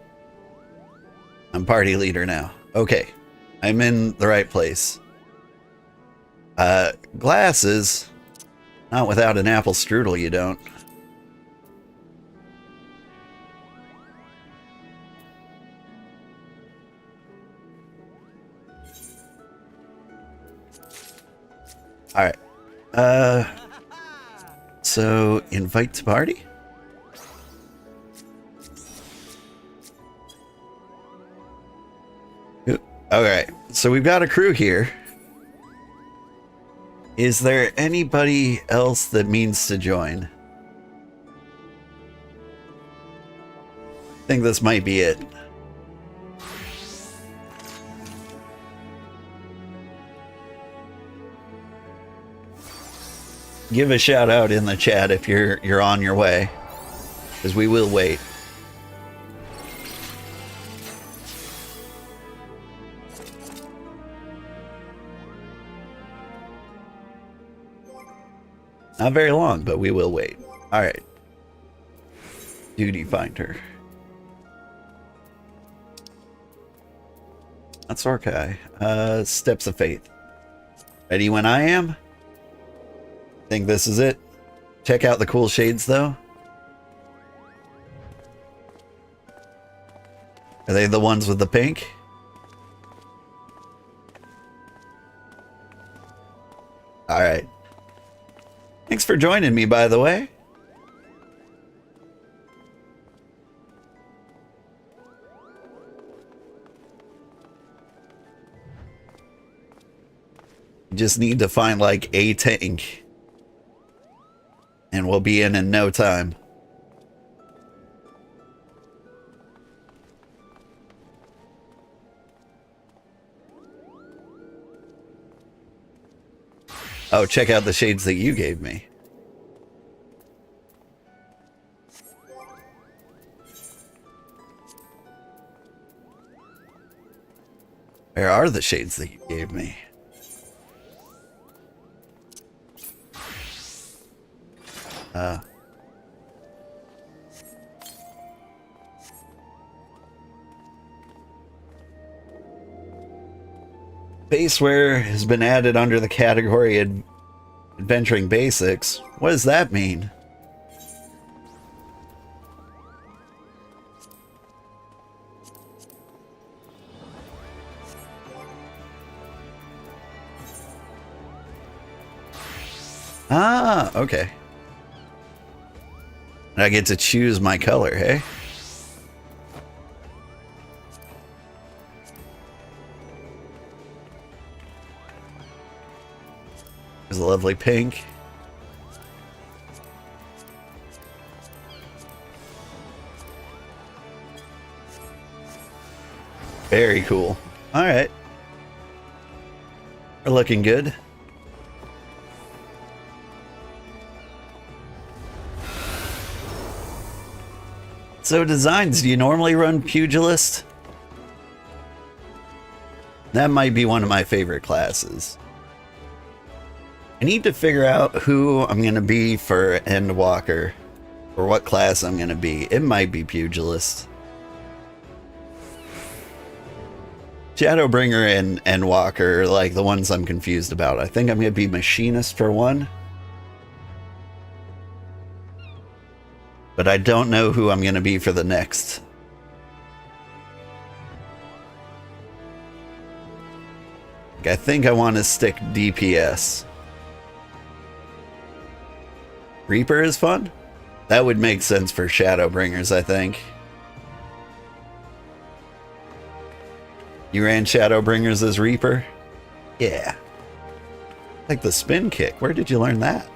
I'm party leader now. Okay. I'm in the right place. Glasses. Not without an apple strudel, you don't. Alright. So, invite to party? Alright, so we've got a crew here. Is there anybody else that means to join? I think this might be it. Give a shout out in the chat if you're on your way, because we will wait. Not very long, but we will wait. All right. Duty finder. That's Orkai. Steps of faith. Ready when I am? Think this is it. Check out the cool shades though. Are they the ones with the pink? All right. Thanks for joining me, by the way. You just need to find like a tank. And we'll be in no time. Oh, check out the shades that you gave me. Where are the shades that you gave me? Baseware has been added under the category Adventuring Basics. What does that mean? Ah, okay. I get to choose my color, hey? There's a lovely pink. Very cool. All right. We're looking good. So designs, do you normally run Pugilist? That might be one of my favorite classes. I need to figure out who I'm going to be for Endwalker, or what class I'm going to be. It might be Pugilist. Shadowbringer and Endwalker are like the ones I'm confused about. I think I'm going to be Machinist for one. But I don't know who I'm going to be for the next. I think I want to stick DPS. Reaper is fun? That would make sense for Shadowbringers, I think. You ran Shadowbringers as Reaper? Yeah. Like the spin kick. Where did you learn that?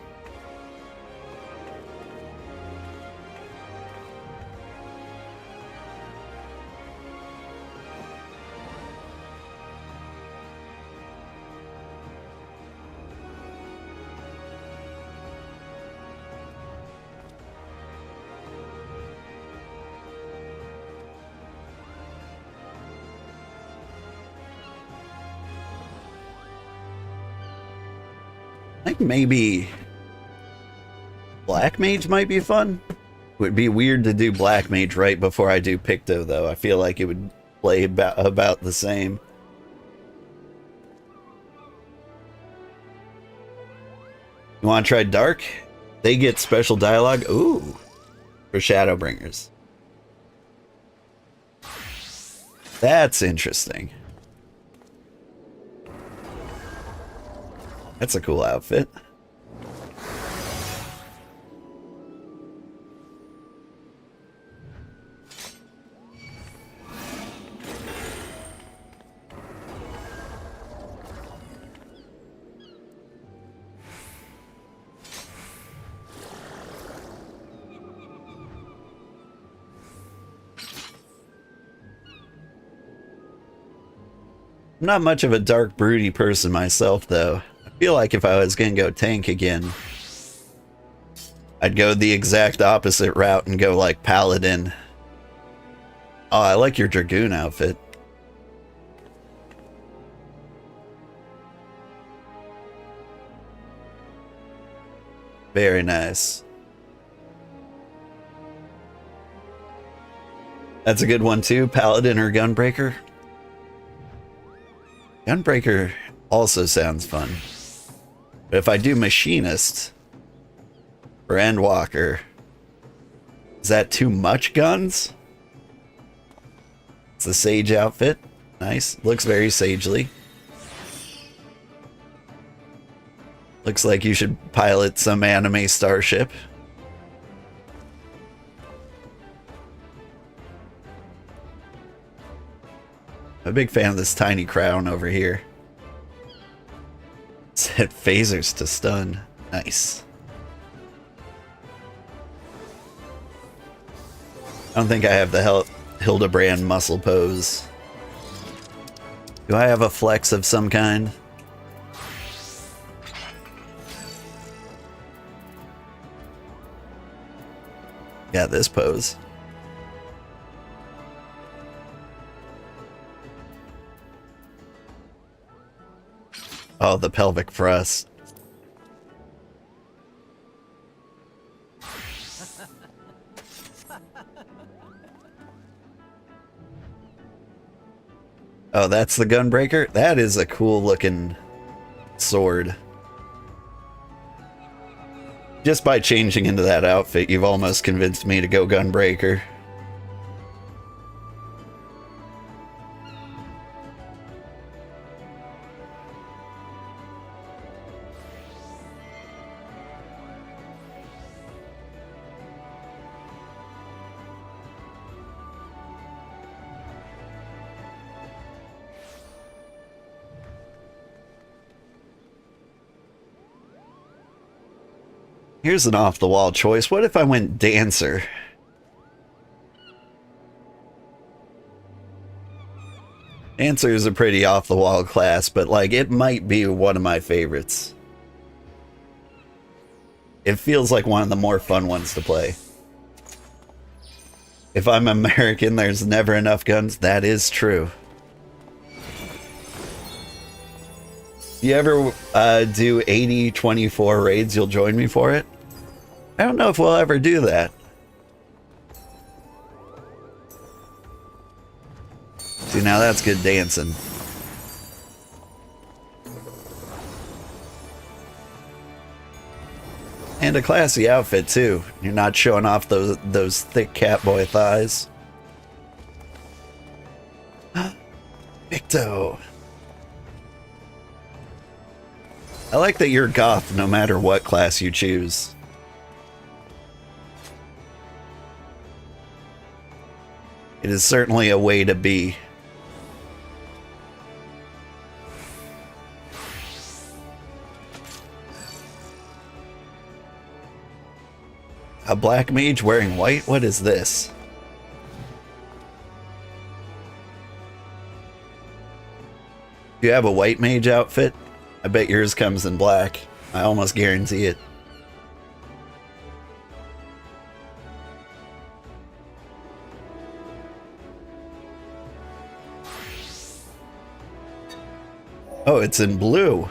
I think maybe Black Mage might be fun. Would be weird to do Black Mage right before I do Picto, though. I feel like it would play about the same. You want to try Dark? They get special dialogue. Ooh, for Shadowbringers. That's interesting. That's a cool outfit. I'm not much of a dark broody person myself, though. I feel like if I was gonna go tank again, I'd go the exact opposite route and go like Paladin. Oh, I like your Dragoon outfit. Very nice. That's a good one too, Paladin or Gunbreaker. Gunbreaker also sounds fun. But if I do Machinist or Endwalker, is that too much guns? It's the Sage outfit. Nice. Looks very sagely. Looks like you should pilot some anime starship. I'm a big fan of this tiny crown over here. Set phasers to stun. Nice. I don't think I have the Hildebrand muscle pose. Do I have a flex of some kind? Yeah, this pose. Oh, the pelvic thrust. Oh, that's the Gunbreaker? That is a cool looking sword. Just by changing into that outfit, you've almost convinced me to go Gunbreaker. Here's an off-the-wall choice. What if I went Dancer? Dancer is a pretty off-the-wall class, but like it might be one of my favorites. It feels like one of the more fun ones to play. If I'm American, there's never enough guns. That is true. You ever do 80-24 raids, you'll join me for it? I don't know if we'll ever do that. See, now that's good dancing. And a classy outfit, too. You're not showing off those thick catboy thighs. Victo. I like that you're goth no matter what class you choose. It is certainly a way to be. A black mage wearing white? What is this? Do you have a white mage outfit? I bet yours comes in black. I almost guarantee it. Oh, it's in blue.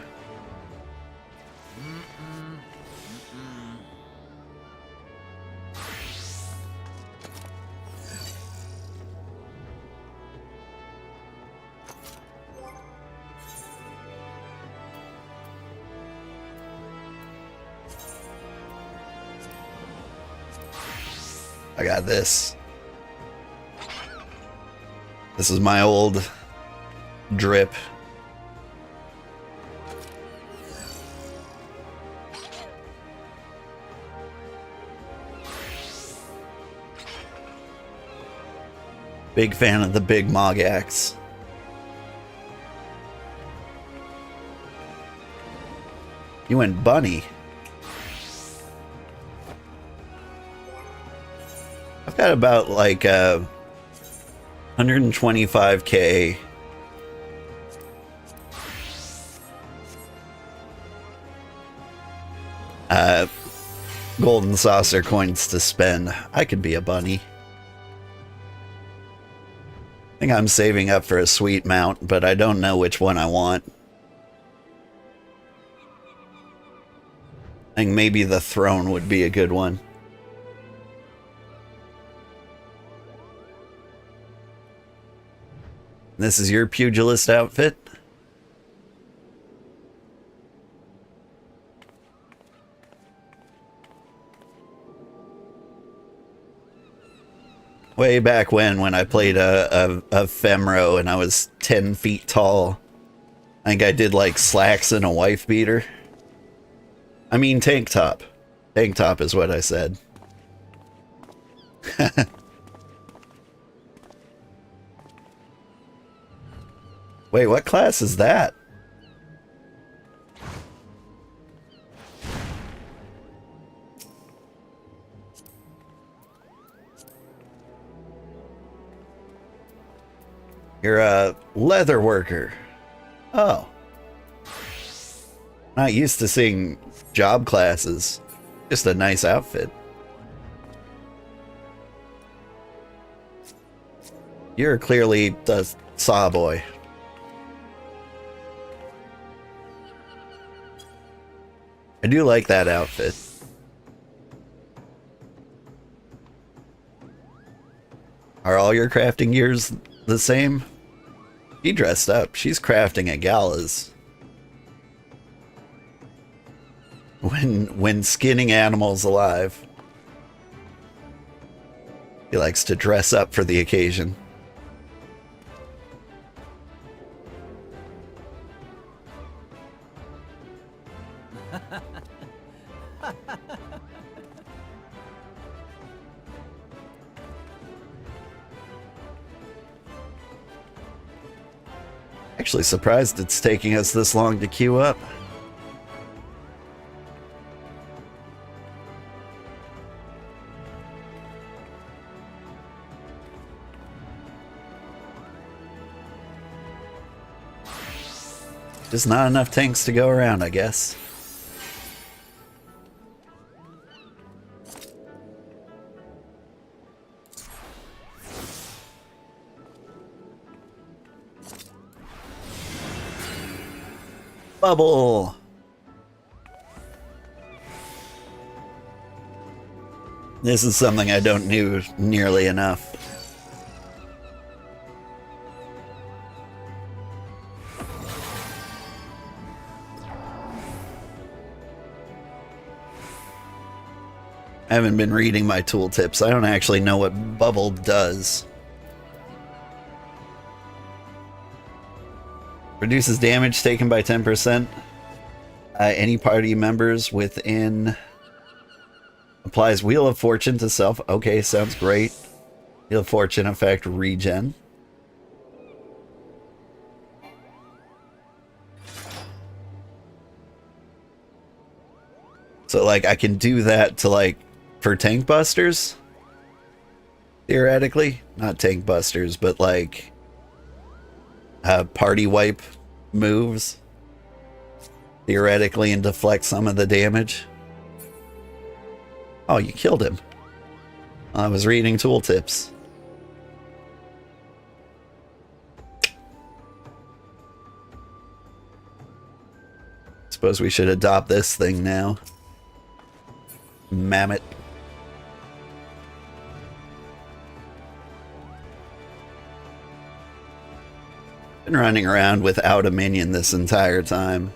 I got this. This is my old drip. Big fan of the big Mog axe. You went bunny. I've got about like 125k golden saucer coins to spend. I could be a bunny. I think I'm saving up for a sweet mount, but I don't know which one I want. I think maybe the throne would be a good one. This is your pugilist outfit? Way back when I played a Femro and I was 10 feet tall. I think I did like slacks and a wife beater. I mean tank top. Tank top is what I said. Wait, what class is that? You're a leather worker. Oh. Not used to seeing job classes. Just a nice outfit. You're clearly the saw boy. I do like that outfit. Are all your crafting gears the same? She dressed up. She's crafting at galas. When skinning animals alive. He likes to dress up for the occasion. Actually surprised it's taking us this long to queue up. Just not enough tanks to go around, I guess. Bubble! This is something I don't do nearly enough. I haven't been reading my tooltips. I don't actually know what bubble does. Reduces damage taken by 10%. Any party members within. Applies Wheel of Fortune to self. Okay, sounds great. Wheel of Fortune effect regen. So like I can do that to like for tank busters. Theoretically, not tank busters, but like party wipe moves. Theoretically, and deflect some of the damage. Oh, you killed him. I was reading tooltips. Suppose we should adopt this thing now. Mammoth. Been running around without a minion this entire time.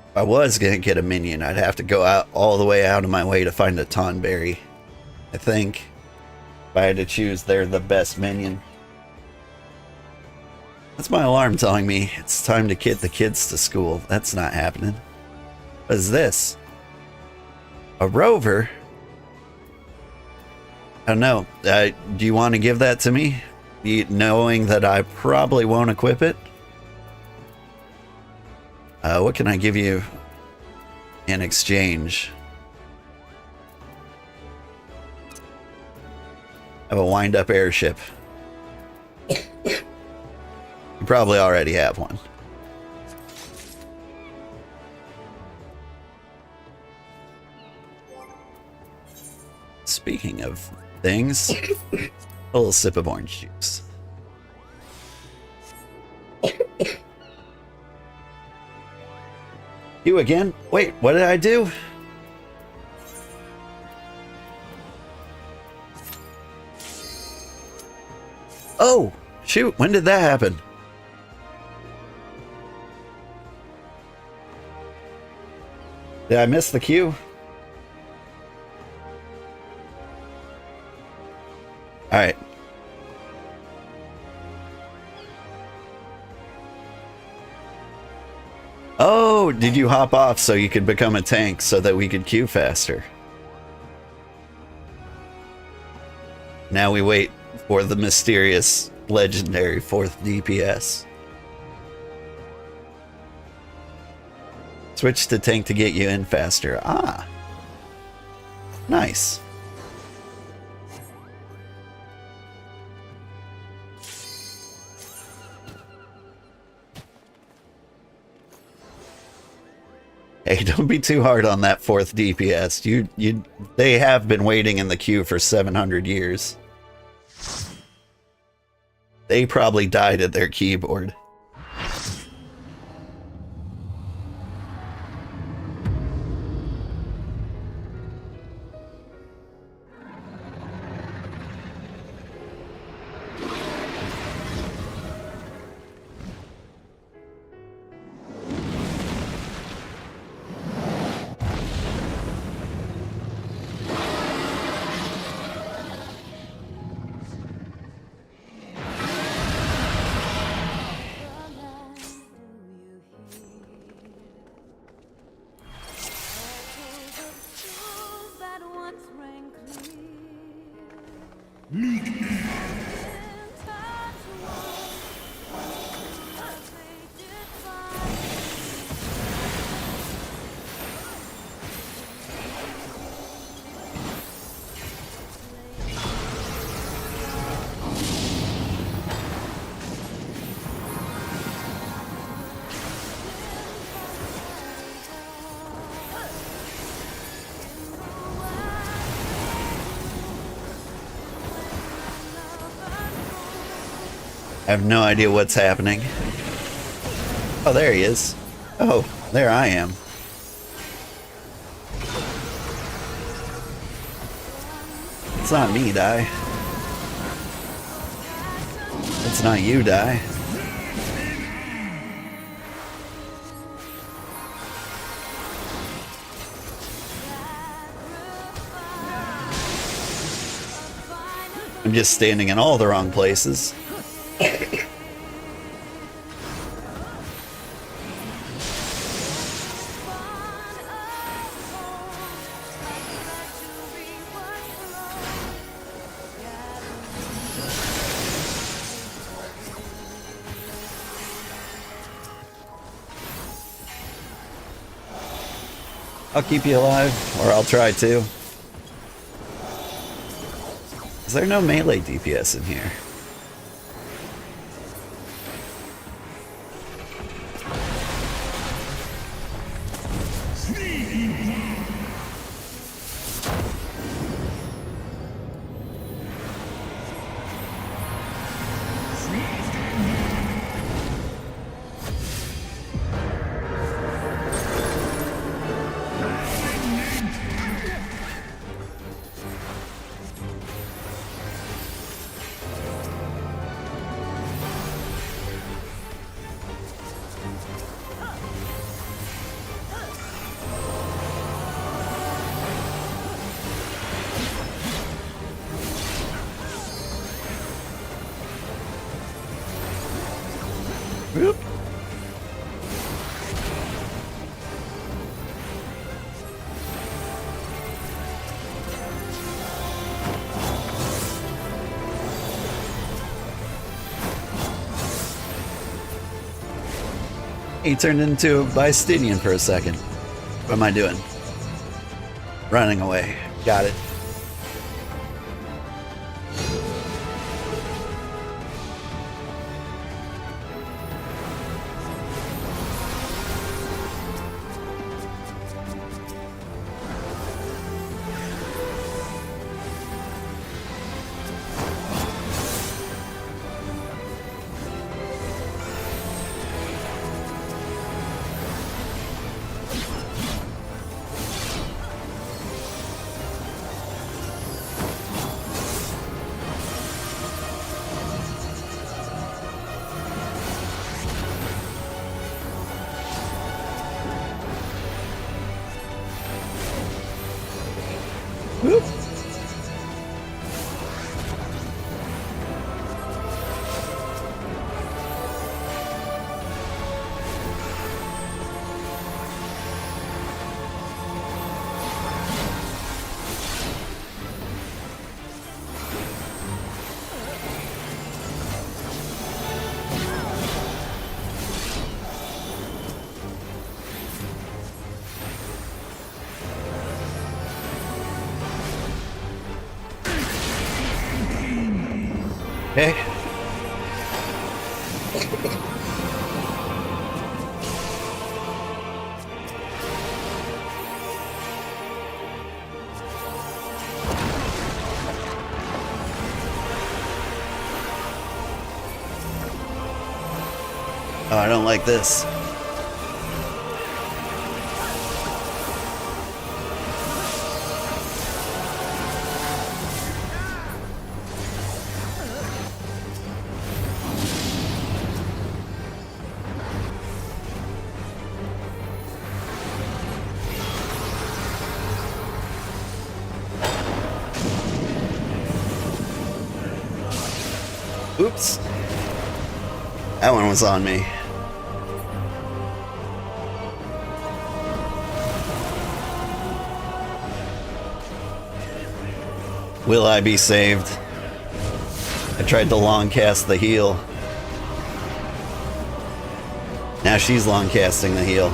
If I was gonna get a minion, I'd have to go out all the way out of my way to find a Tonberry. I think if I had to choose, they're the best minion. That's my alarm telling me it's time to get the kids to school. That's not happening. What is this? A rover? I don't know. Do you want to give that to me? Knowing that I probably won't equip it? What can I give you in exchange? I have a wind-up airship. You probably already have one. Speaking of things, a little sip of orange juice. You again? Wait, what did I do? Oh, shoot, when did that happen? Did I miss the queue? Alright. Oh, did you hop off so you could become a tank so that we could queue faster? Now we wait for the mysterious, legendary 4th DPS. Switch to tank to get you in faster. Ah. Nice. Hey, don't be too hard on that 4th DPS. They have been waiting in the queue for 700 years. They probably died at their keyboard. I have no idea what's happening. Oh, there he is. Oh, there I am. It's not me, Die. It's not you, Die. I'm just standing in all the wrong places. I'll keep you alive, or I'll try to. Is there no melee DPS in here? Whoop. He turned into a Bystidian for a second. What am I doing? Running away. Got it. Whoop. Okay. Oh, I don't like this. Oops. That one was on me. Will I be saved? I tried to long cast the heal. Now she's long casting the heal.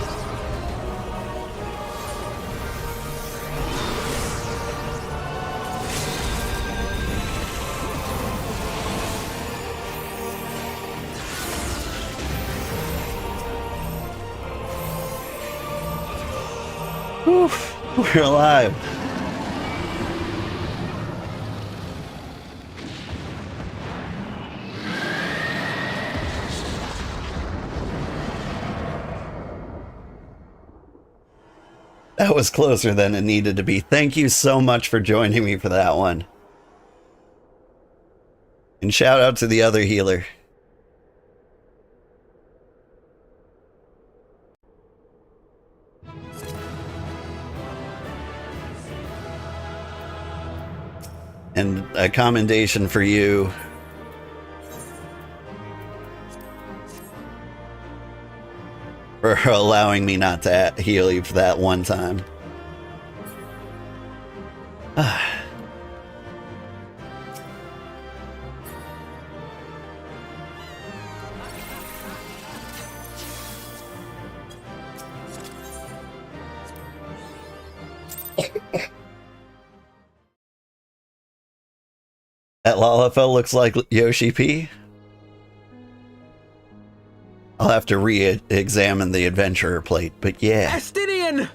Whew, we're alive. That was closer than it needed to be. Thank you so much for joining me for that one. And shout out to the other healer. And a commendation for you. For allowing me not to heal you for that one time. That Lalafell looks like Yoshi P. I'll have to re-examine the adventurer plate, but yeah.
Estinian!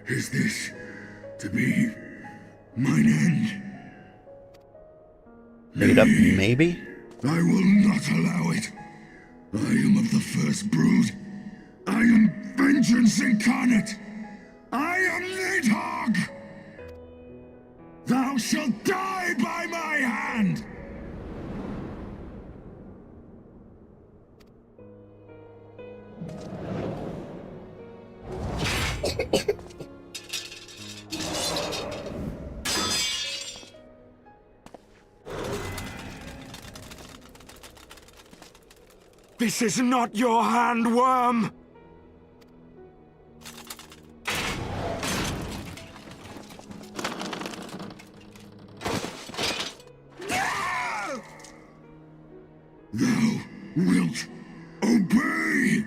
Is this to be mine end?
Made up, maybe?
I will not allow it. I am of the first brood. I am vengeance incarnate. I am Nidhogg. Thou shalt die by my hand.
This is not your hand, worm!
Thou wilt obey.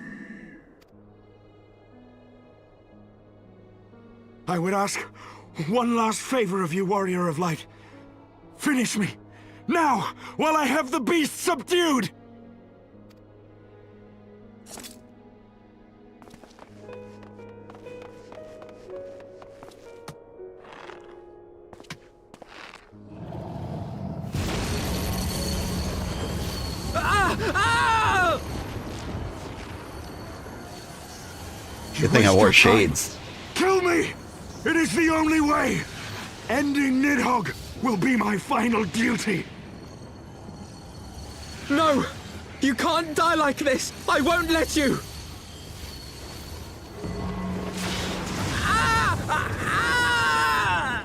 I would ask one last favor of you, Warrior of Light. Finish me, now, while I have the beast subdued!
Good thing I wore shades.
Kill me! It is the only way! Ending Nidhogg will be my final duty!
No! You can't die like this! I won't let you! Ah! Ah! Ah!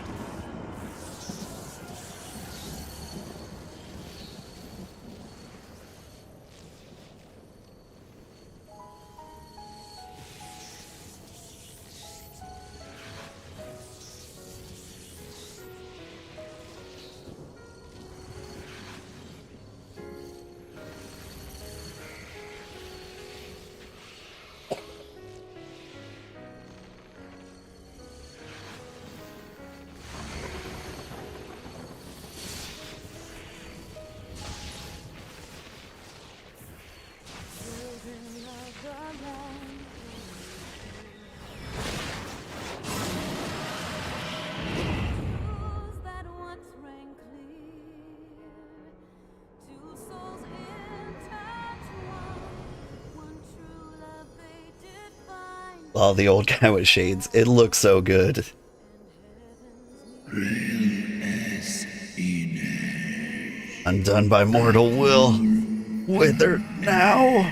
Oh, the old guy with shades. It looks so good. Undone by mortal will. Wither now.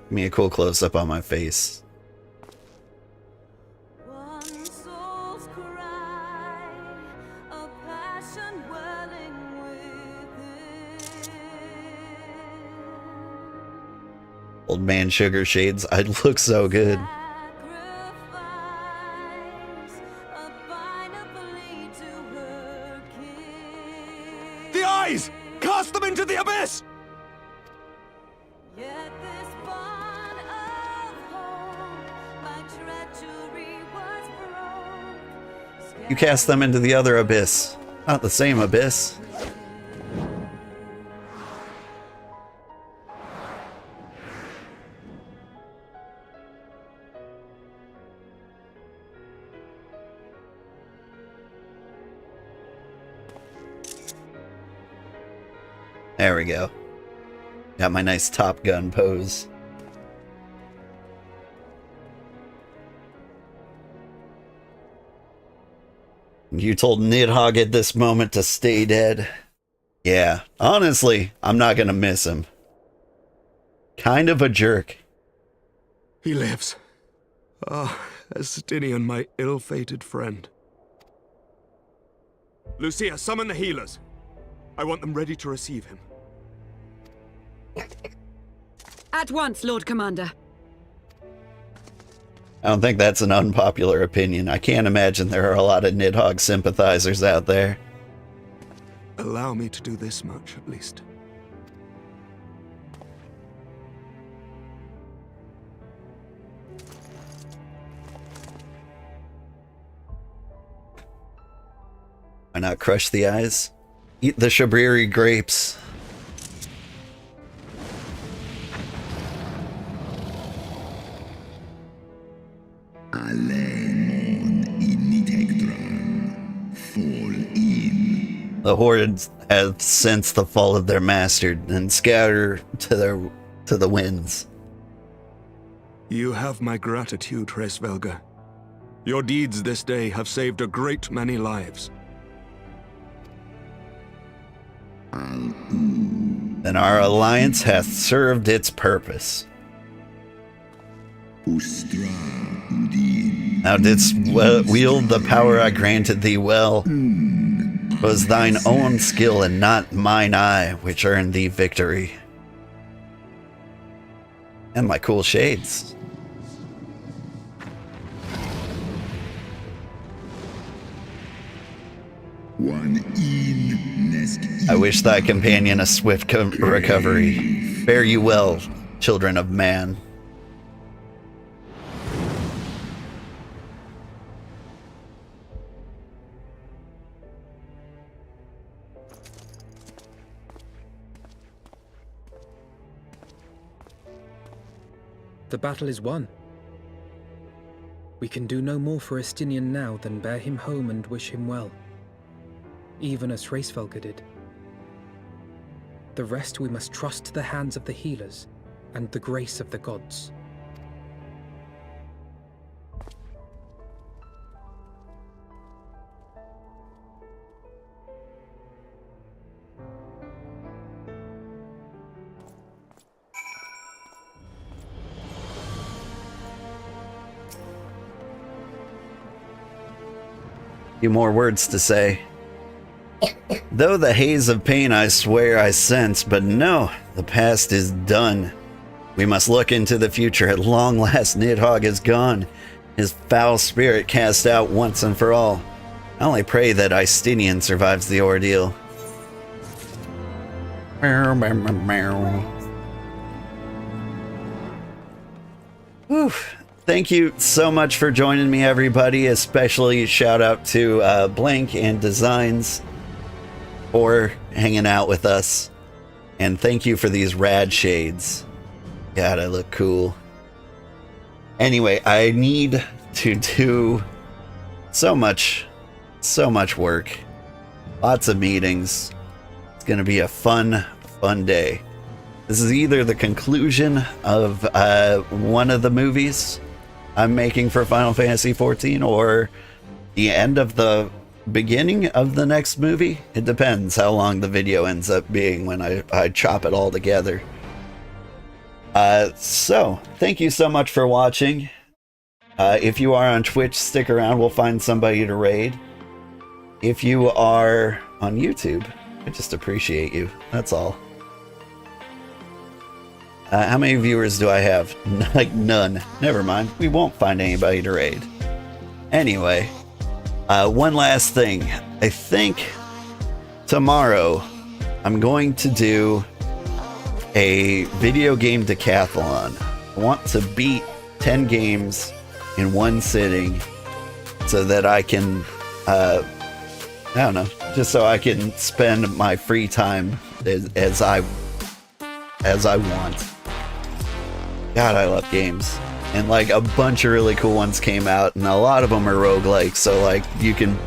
Give me a cool close-up on my face. Old man sugar shades. I'd look so good.
The eyes! Cast them into the abyss!
You cast them into the other abyss. Not the same abyss. There we go. Got my nice Top Gun pose. You told Nidhogg at this moment to stay dead. Yeah, honestly, I'm not gonna miss him. Kind of a jerk.
He lives. Ah, Estinian, my ill-fated friend. Lucia, summon the healers. I want them ready to receive him.
At once, Lord Commander.
I don't think that's an unpopular opinion. I can't imagine there are a lot of Nidhogg sympathizers out there.
Allow me to do this much, at least.
Why not crush the eyes? Eat the Shabriri grapes. The hordes have sensed the fall of their master and scatter to the winds.
You have my gratitude, Hraesvalgr. Your deeds this day have saved a great many lives.
Then our alliance hath served its purpose. Thou didst wield the power I granted thee well. 'Twas thine own skill and not mine eye which earned thee victory. And my cool shades. I wish thy companion a swift recovery. Fare you well, children of man.
The battle is won. We can do no more for Estinian now than bear him home and wish him well, even as Hraesvalgr did. The rest we must trust to the hands of the healers and the grace of the gods.
Few more words to say. Though the haze of pain I swear I sense, but no, the past is done. We must look into the future. At long last, Nidhogg is gone, his foul spirit cast out once and for all. I only pray that Estinian survives the ordeal. Whew. Thank you so much for joining me, everybody. Especially shout out to Blank and Designs for hanging out with us. And thank you for these rad shades. God, I look cool. Anyway, I need to do so much work. Lots of meetings. It's going to be a fun day. This is either the conclusion of one of the movies I'm making for Final Fantasy XIV or the end of the beginning of the next movie. It depends how long the video ends up being when I chop it all together. So, thank you so much for watching. If you are on Twitch, stick around. We'll find somebody to raid. If you are on YouTube, I just appreciate you. That's all. How many viewers do I have? Like none. Never mind. We won't find anybody to raid. Anyway, one last thing. I think tomorrow I'm going to do a video game decathlon. I want to beat 10 games in one sitting so that I can, I don't know, just so I can spend my free time as I want. God, I love games. And like a bunch of really cool ones came out, and a lot of them are roguelikes, so like you can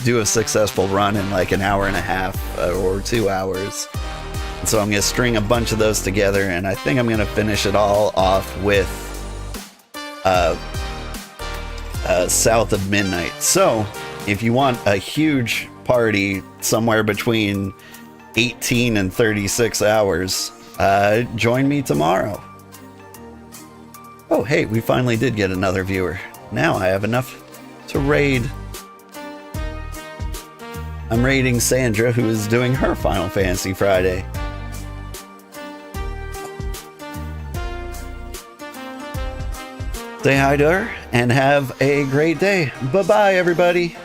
do a successful run in like an hour and a half or 2 hours. And so I'm gonna string a bunch of those together, and I think I'm gonna finish it all off with South of Midnight. So if you want a huge party somewhere between 18 and 36 hours, join me tomorrow. Oh, hey, we finally did get another viewer. Now I have enough to raid. I'm raiding Sandra, who is doing her Final Fantasy Friday. Say hi to her and have a great day. Bye-bye, everybody.